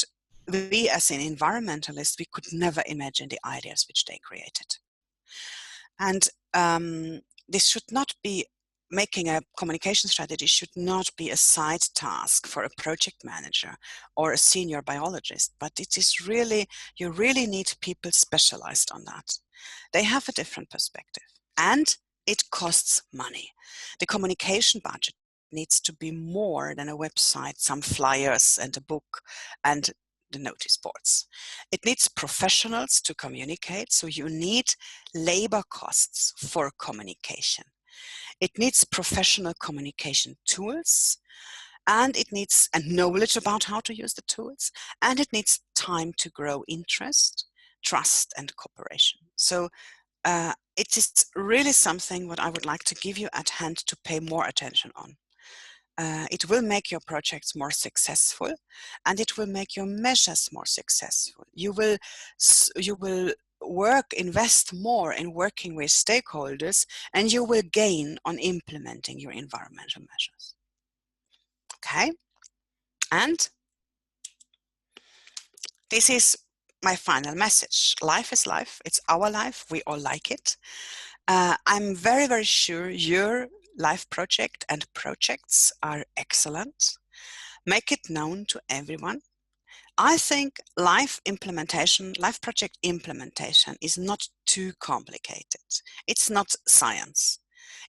we as an environmentalist, we could never imagine the ideas which they created. And this should not be, making a communication strategy should not be a side task for a project manager or a senior biologist, but it is really, you really need people specialized on that. They have a different perspective, and it costs money. The communication budget needs to be more than a website, some flyers and a book and the notice boards. It needs professionals to communicate, so you need labor costs for communication. It needs professional communication tools, and it needs knowledge about how to use the tools, and it needs time to grow interest, trust, and cooperation. So it is really something what I would like to give you at hand to pay more attention on. It will make your projects more successful, and it will make your measures more successful. You will invest more in working with stakeholders, and you will gain on implementing your environmental measures. Okay? And this is my final message. Life is life. It's our life. We all like it. I'm very, very sure your life project and projects are excellent. Make it known to everyone. I think life project implementation is not too complicated. It's not science.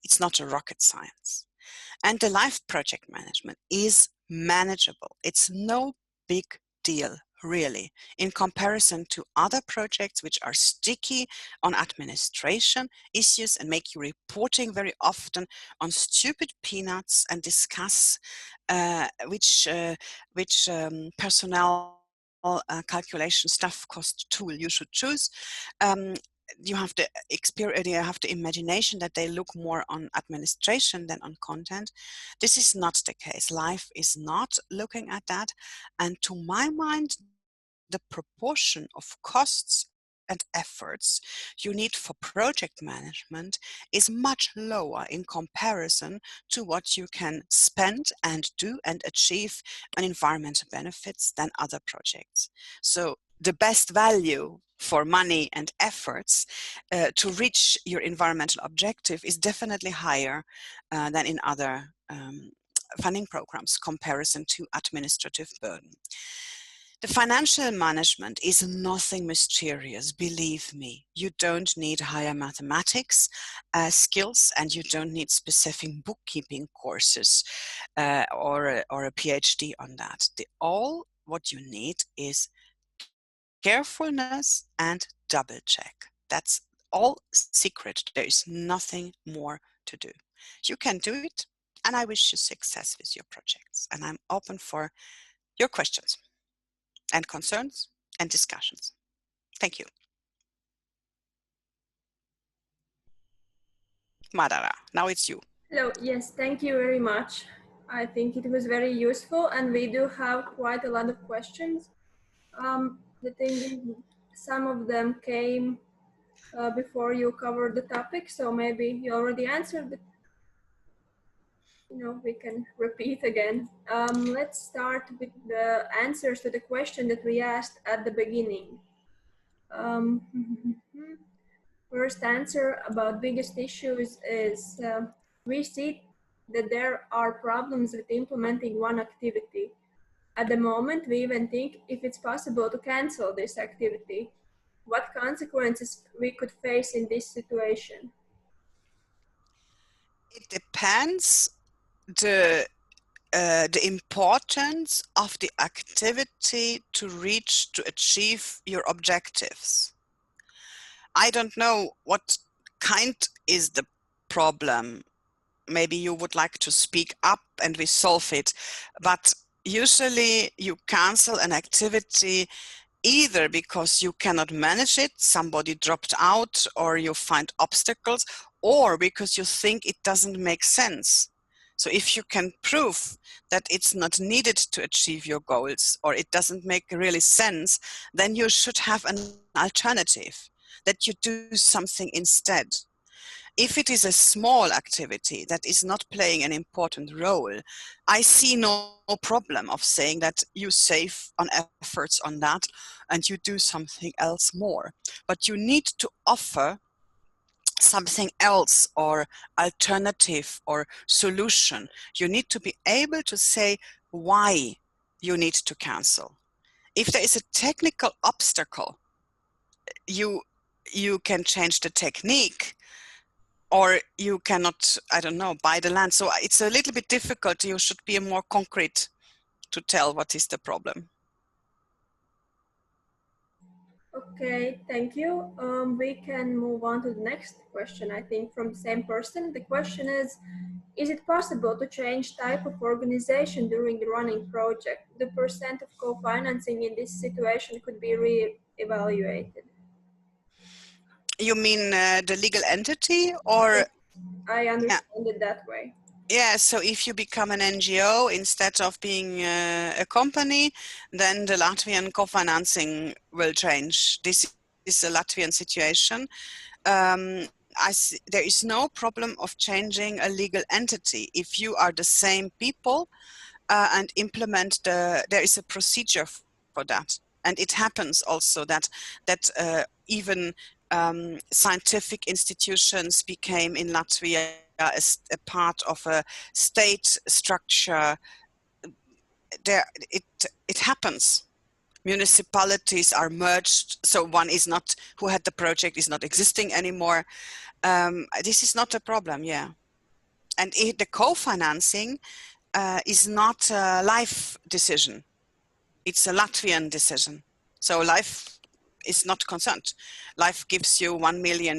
It's not a rocket science. And the life project management is manageable. It's no big deal, really, in comparison to other projects which are sticky on administration issues and make you reporting very often on stupid peanuts and discuss which personnel calculation staff cost tool you should choose. You have the experience, you have the imagination that they look more on administration than on content. This is not the case. Life is not looking at that. And to my mind, the proportion of costs and efforts you need for project management is much lower in comparison to what you can spend and do and achieve on environmental benefits than other projects. So the best value for money and efforts to reach your environmental objective is definitely higher than in other funding programs comparison to administrative burden. The financial management is nothing mysterious, believe me. You don't need higher mathematics skills, and you don't need specific bookkeeping courses or a PhD on that. All what you need is carefulness and double check. That's all secret. There is nothing more to do. You can do it, and I wish you success with your projects. And I'm open for your questions and concerns and discussions. Thank you. Madara, now it's you. Hello, yes, thank you very much. I think it was very useful, and we do have quite a lot of questions. The thing is, some of them came before you covered the topic, so maybe you already answered, but we can repeat again. Let's start with the answers to the question that we asked at the beginning. First answer about biggest issues is we see that there are problems with implementing one activity. At the moment, we even think if it's possible to cancel this activity. What consequences we could face in this situation? It depends the importance of the activity to achieve your objectives. I don't know what kind is the problem. Maybe you would like to speak up and we solve it, but usually you cancel an activity either because you cannot manage it, somebody dropped out, or you find obstacles, or because you think it doesn't make sense. So if you can prove that it's not needed to achieve your goals, or it doesn't make really sense, then you should have an alternative, that you do something instead. If it is a small activity that is not playing an important role, I see no problem of saying that you save on efforts on that and you do something else more. But you need to offer something else or alternative or solution. You need to be able to say why you need to cancel. If there is a technical obstacle, you can change the technique, or you cannot, I don't know, buy the land. So it's a little bit difficult. You should be more concrete to tell what is the problem. Okay, thank you. We can move on to the next question, I think, from the same person. The question is it possible to change type of organization during the running project? The percent of co-financing in this situation could be re-evaluated. You mean the legal entity, or? Yes, I understand it that way. Yeah, so if you become an NGO instead of being a company, then the Latvian co-financing will change. This is a Latvian situation. There is no problem of changing a legal entity if you are the same people and implement there is a procedure for that. And it happens also that even scientific institutions became in Latvia a part of a state structure, there it happens. Municipalities are merged, so one is not, who had the project is not existing anymore. This is not a problem, yeah. And the co-financing is not a life decision. It's a Latvian decision. So life is not concerned. Life gives you €1 million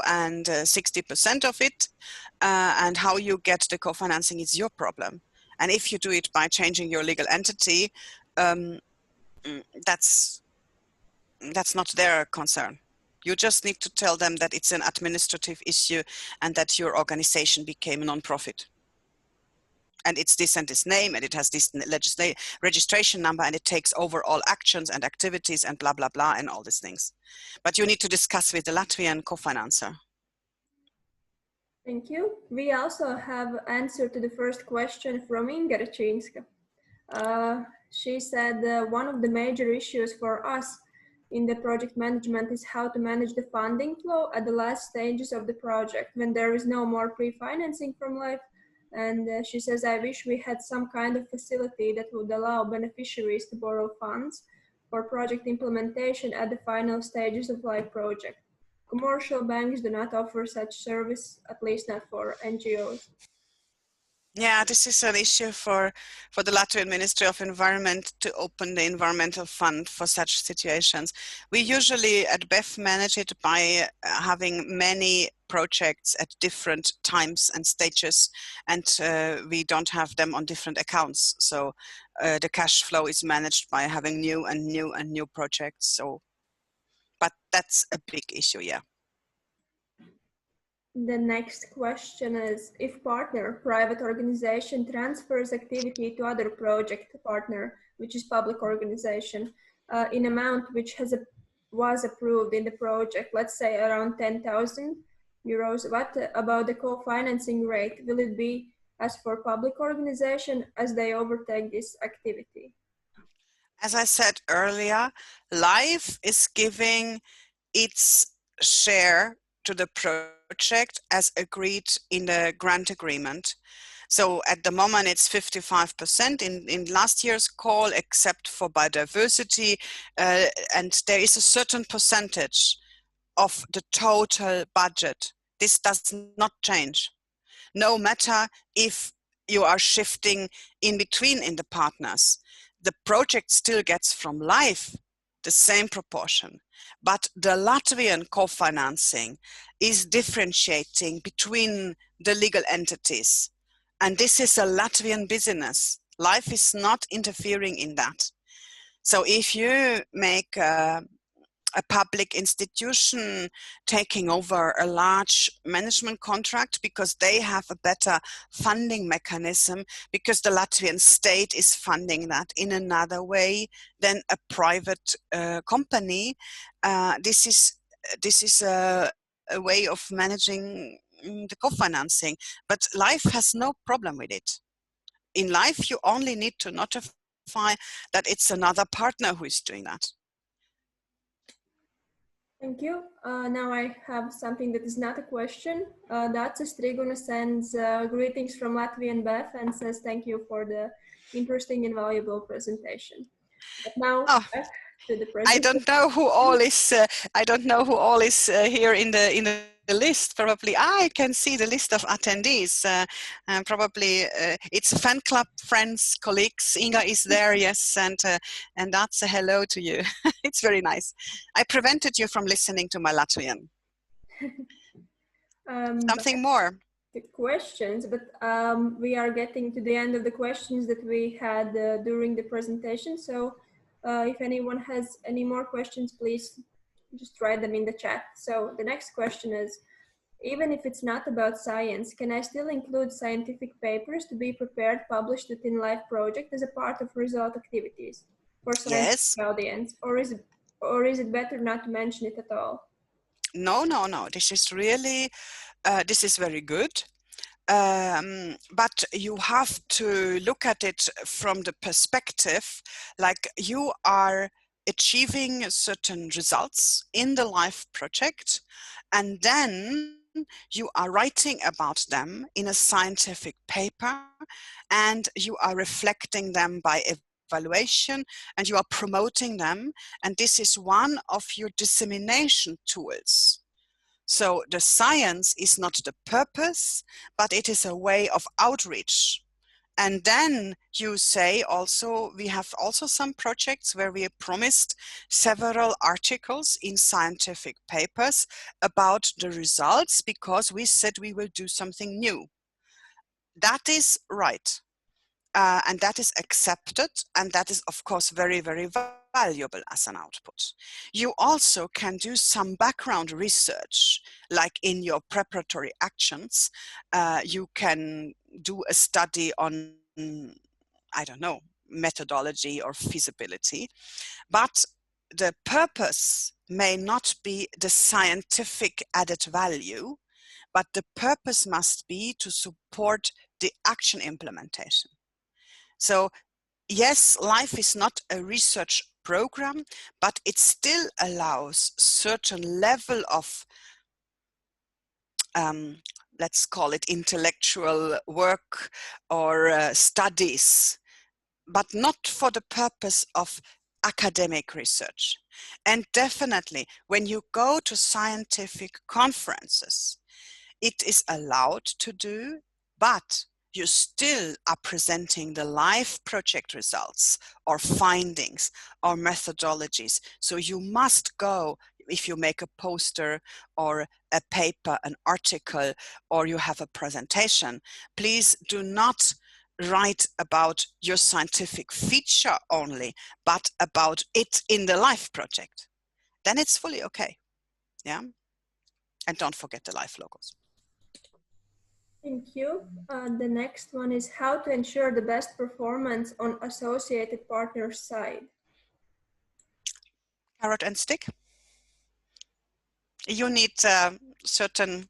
and 60% of it, and how you get the co-financing is your problem. And if you do it by changing your legal entity, that's not their concern. You just need to tell them that it's an administrative issue and that your organization became a non-profit. And it's this and this name, and it has this registration number, and it takes over all actions and activities and blah, blah, blah, and all these things. But you need to discuss with the Latvian co-financer. Thank you. We also have answer to the first question from Inga Rečinska. She said one of the major issues for us in the project management is how to manage the funding flow at the last stages of the project when there is no more pre-financing from life. And she says, I wish we had some kind of facility that would allow beneficiaries to borrow funds for project implementation at the final stages of life project. Commercial banks do not offer such service, at least not for NGOs. Yeah, this is an issue for the Latvian Ministry of Environment to open the environmental fund for such situations. We usually at BEF manage it by having many projects at different times and stages, and we don't have them on different accounts. So the cash flow is managed by having new and new and new projects. So, but that's a big issue, yeah. The next question is, if partner, private organization, transfers activity to other project partner, which is public organization, in amount which was approved in the project, let's say around 10,000 euros, what about the co-financing rate? Will it be as for public organization as they overtake this activity? As I said earlier, LIFE is giving its share to the project as agreed in the grant agreement. So at the moment it's 55% in last year's call, except for biodiversity, and there is a certain percentage of the total budget. This does not change. No matter if you are shifting in between in the partners, the project still gets from LIFE the same proportion, but the Latvian co-financing is differentiating between the legal entities. And this is a Latvian business. LIFE is not interfering in that. So if you make a public institution taking over a large management contract because they have a better funding mechanism, because the Latvian state is funding that in another way than a private company, this is a way of managing the co-financing. But LIFE has no problem with it. In LIFE, you only need to notify that it's another partner who is doing that. Thank you. Now I have something that is not a question. Dacia Striguna sends greetings from Latvian BEF and says thank you for the interesting and valuable presentation. But now back to the presentation. I don't know who all is. I don't know who all is here in the list. Probably I can see the list of attendees. Probably it's fan club friends, colleagues. Inga is there, yes, and that's a hello to you. It's very nice. I prevented you from listening to my Latvian. Something more. The questions, but we are getting to the end of the questions that we had during the presentation. So if anyone has any more questions, please just write them in the chat. So the next question is, even if it's not about science, can I still include scientific papers to be prepared, published within LIFE project as a part of result activities for scientific audience? Or is it better not to mention it at all? No. This is really, this is very good. But you have to look at it from the perspective, like you are achieving certain results in the LIFE project, and then you are writing about them in a scientific paper, and you are reflecting them by evaluation, and you are promoting them, and this is one of your dissemination tools. So the science is not the purpose, but it is a way of outreach. And then you say also, we have also some projects where we promised several articles in scientific papers about the results because we said we will do something new. That is right. And that is accepted, and that is of course very, very valuable as an output. You also can do some background research, like in your preparatory actions. You can do a study on, I don't know, methodology or feasibility, but the purpose may not be the scientific added value, but the purpose must be to support the action implementation. So yes, LIFE is not a research program, but it still allows certain level of, let's call it intellectual work or studies, but not for the purpose of academic research. And definitely, when you go to scientific conferences, it is allowed to do, but you still are presenting the live project results or findings or methodologies. So you must go, if you make a poster or a paper, an article, or you have a presentation, please do not write about your scientific feature only, but about it in the live project. Then it's fully okay. Yeah. And don't forget the live logos. Thank you. The next one is how to ensure the best performance on associated partners' side. Carrot and stick. You need certain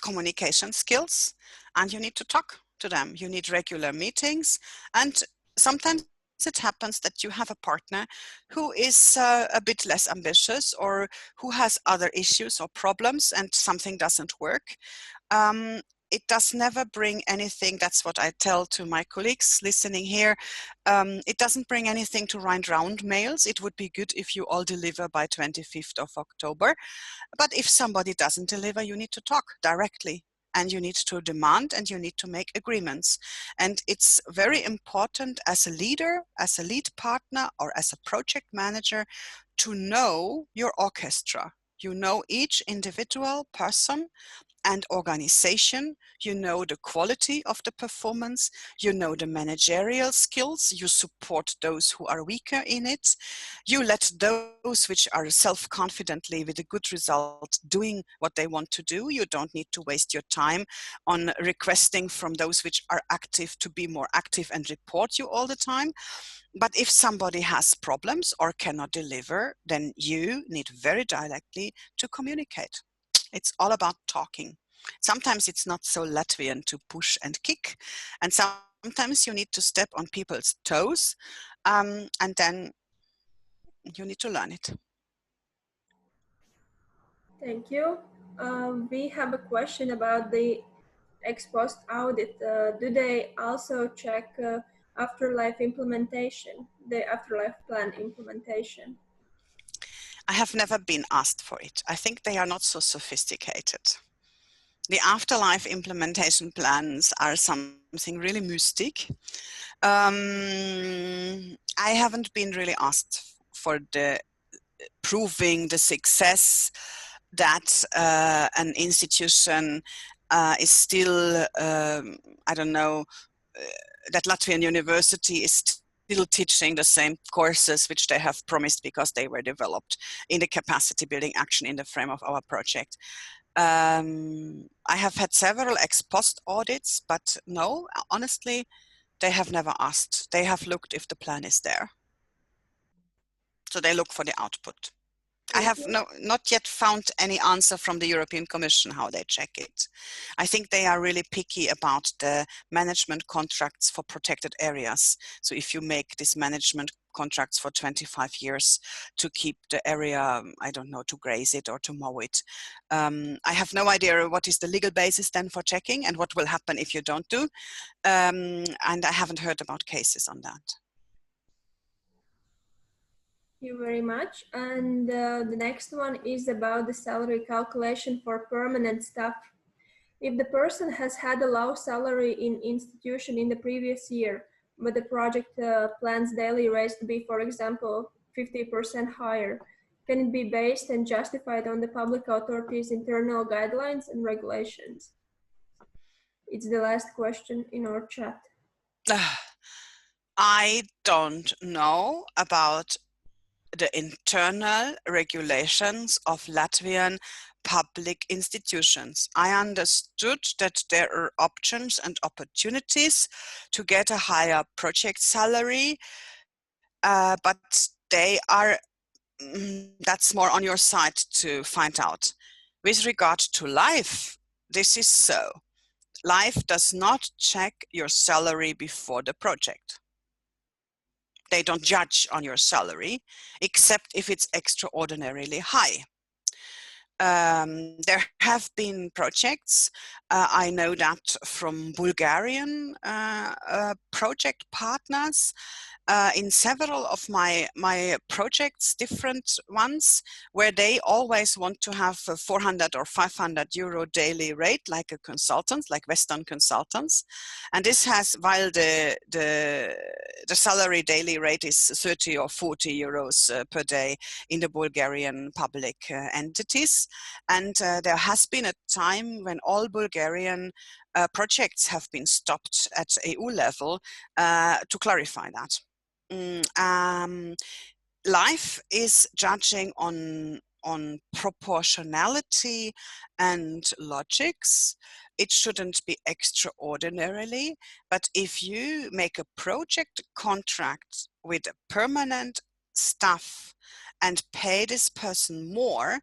communication skills, and you need to talk to them. You need regular meetings, and sometimes it happens that you have a partner who is a bit less ambitious or who has other issues or problems and something doesn't work. It does never bring anything. That's what I tell to my colleagues listening here. It doesn't bring anything to write round mails. It would be good if you all deliver by 25th of October. But if somebody doesn't deliver, you need to talk directly, and you need to demand, and you need to make agreements. And it's very important as a leader, as a lead partner, or as a project manager to know your orchestra. You know each individual person and organization, you know the quality of the performance, you know the managerial skills, you support those who are weaker in it, you let those which are self-confidently with a good result doing what they want to do. You don't need to waste your time on requesting from those which are active to be more active and report you all the time. But if somebody has problems or cannot deliver, then you need very directly to communicate. It's all about talking. Sometimes it's not so Latvian to push and kick, and sometimes you need to step on people's toes, and then you need to learn it. Thank you. We have a question about the ex post audit. Do they also check afterlife implementation, the afterlife plan implementation? I have never been asked for it. I think they are not so sophisticated. The afterlife implementation plans are something really mystic. I haven't been really asked for the proving the success that an institution is still, I don't know, that Latvian university is still teaching the same courses which they have promised because they were developed in the capacity building action in the frame of our project. I have had several ex post audits, but no, honestly, they have never asked. They have looked if the plan is there. So they look for the output. I have not yet found any answer from the European Commission how they check it. I think they are really picky about the management contracts for protected areas. So if you make this management contracts for 25 years to keep the area, I don't know, to graze it or to mow it. I have no idea what is the legal basis then for checking and what will happen if you don't do. And I haven't heard about cases on that. Thank you very much. And the next one is about the salary calculation for permanent staff. If the person has had a low salary in institution in the previous year, but the project plans daily rates to be, for example, 50% higher, can it be based and justified on the public authorities' internal guidelines and regulations? It's the last question in our chat. I don't know about the internal regulations of Latvian public institutions. I understood that there are options and opportunities to get a higher project salary, but they are, that's more on your side to find out. With regard to life, this is so. Life does not check your salary before the project. They don't judge on your salary, except if it's extraordinarily high. There have been projects, I know that from Bulgarian project partners, in several of my projects, different ones, where they always want to have a 400 or 500 euro daily rate, like a consultant, like Western consultants. And this has, while the salary daily rate is 30 or 40 euros per day in the Bulgarian public entities. And there has been a time when all Bulgarian projects have been stopped at EU level to clarify that. Life is judging on proportionality and logics. It shouldn't be extraordinarily, but if you make a project contract with a permanent staff and pay this person more,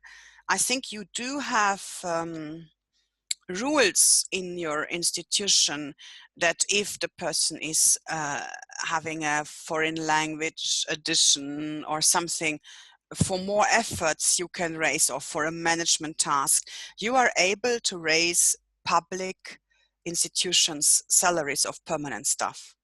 I think you do have rules in your institution that if the person is having a foreign language addition or something, for more efforts you can raise, or for a management task, you are able to raise public institutions' salaries of permanent staff.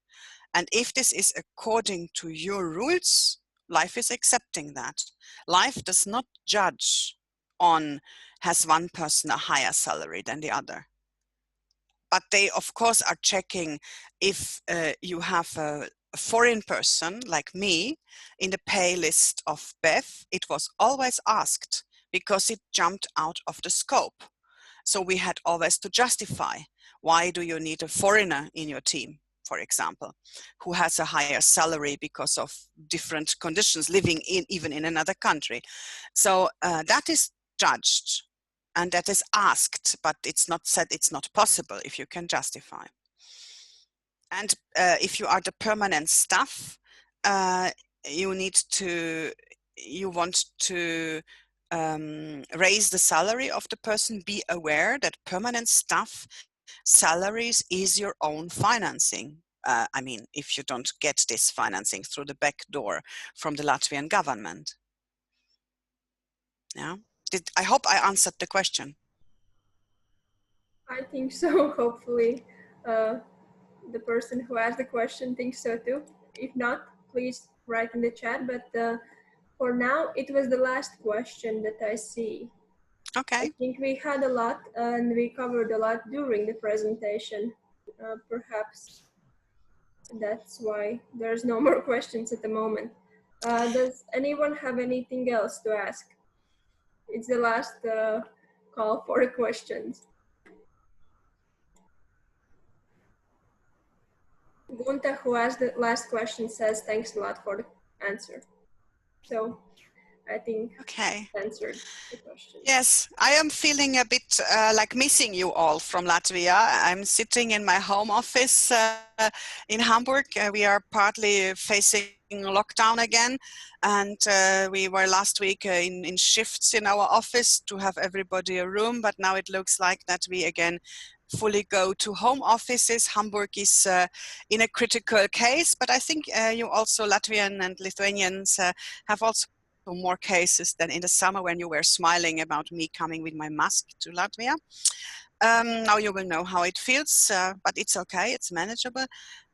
And if this is according to your rules, life is accepting that. Life does not judge on has one person a higher salary than the other. But they, of course, are checking if you have a foreign person like me in the pay list of BEF. It was always asked because it jumped out of the scope. So we had always to justify, why do you need a foreigner in your team, for example, who has a higher salary because of different conditions, living in even in another country. So that is judged and that is asked, but it's not said it's not possible if you can justify. And if you are the permanent staff, you want to raise the salary of the person. Be aware that permanent staff salaries is your own financing. I mean, if you don't get this financing through the back door from the Latvian government. Yeah. I hope I answered the question. I think so, hopefully. The person who asked the question thinks so too. If not, please write in the chat. But for now, it was the last question that I see. Okay. I think we had a lot and we covered a lot during the presentation. Perhaps that's why there's no more questions at the moment. Does anyone have anything else to ask? It's the last call for the questions. Gunta, who asked the last question, says thanks a lot for the answer. So I think okay. Answered the question. Yes, I am feeling a bit like missing you all from Latvia. I'm sitting in my home office in Hamburg. We are partly facing lockdown again, and we were last week in shifts in our office to have everybody a room, but now it looks like that we again fully go to home offices. Hamburg is in a critical case, but I think you also, Latvian and Lithuanians, have also more cases than in the summer when you were smiling about me coming with my mask to Latvia. Now you will know how it feels, but it's okay, it's manageable.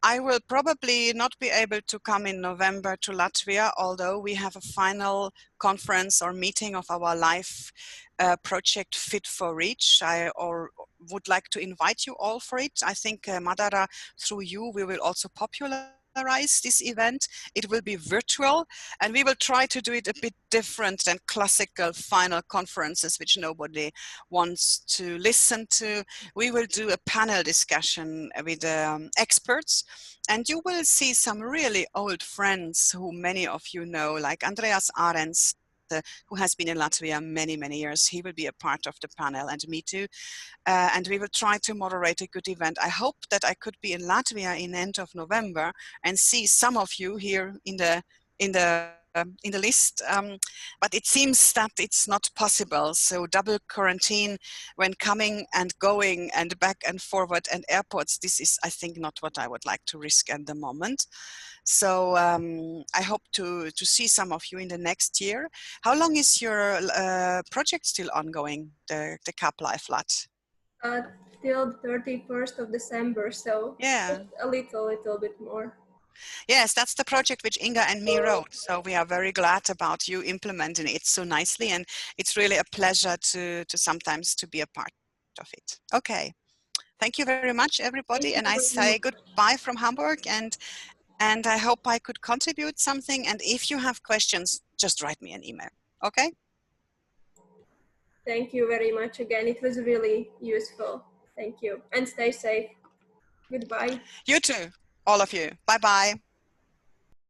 I will probably not be able to come in November to Latvia, although we have a final conference or meeting of our life project Fit for Reach. Would like to invite you all for it. I think, Madara, through you, we will also popularize this event. It will be virtual, and we will try to do it a bit different than classical final conferences, which nobody wants to listen to. We will do a panel discussion with experts, and you will see some really old friends who many of you know, like Andreas Arends, who has been in Latvia many, many years. He will be a part of the panel, and me too. And we will try to moderate a good event. I hope that I could be in Latvia in end of November and see some of you here in the list, but it seems that it's not possible. So double quarantine when coming and going and back and forward and airports, this is, I think, not what I would like to risk at the moment. So I hope to see some of you in the next year. How long is your project still ongoing, the CAP Life Lat? Till 31st of December, so Yeah. just a little bit more. Yes, that's the project which Inga and me wrote. So we are very glad about you implementing it so nicely, and it's really a pleasure to sometimes to be a part of it. Okay. Thank you very much, everybody. Thank you And I very say much. goodbye from Hamburg, and I hope I could contribute something. And if you have questions, just write me an email. Okay? Thank you very much again. It was really useful. Thank you. And stay safe. Goodbye. You too, all of you. Bye-bye.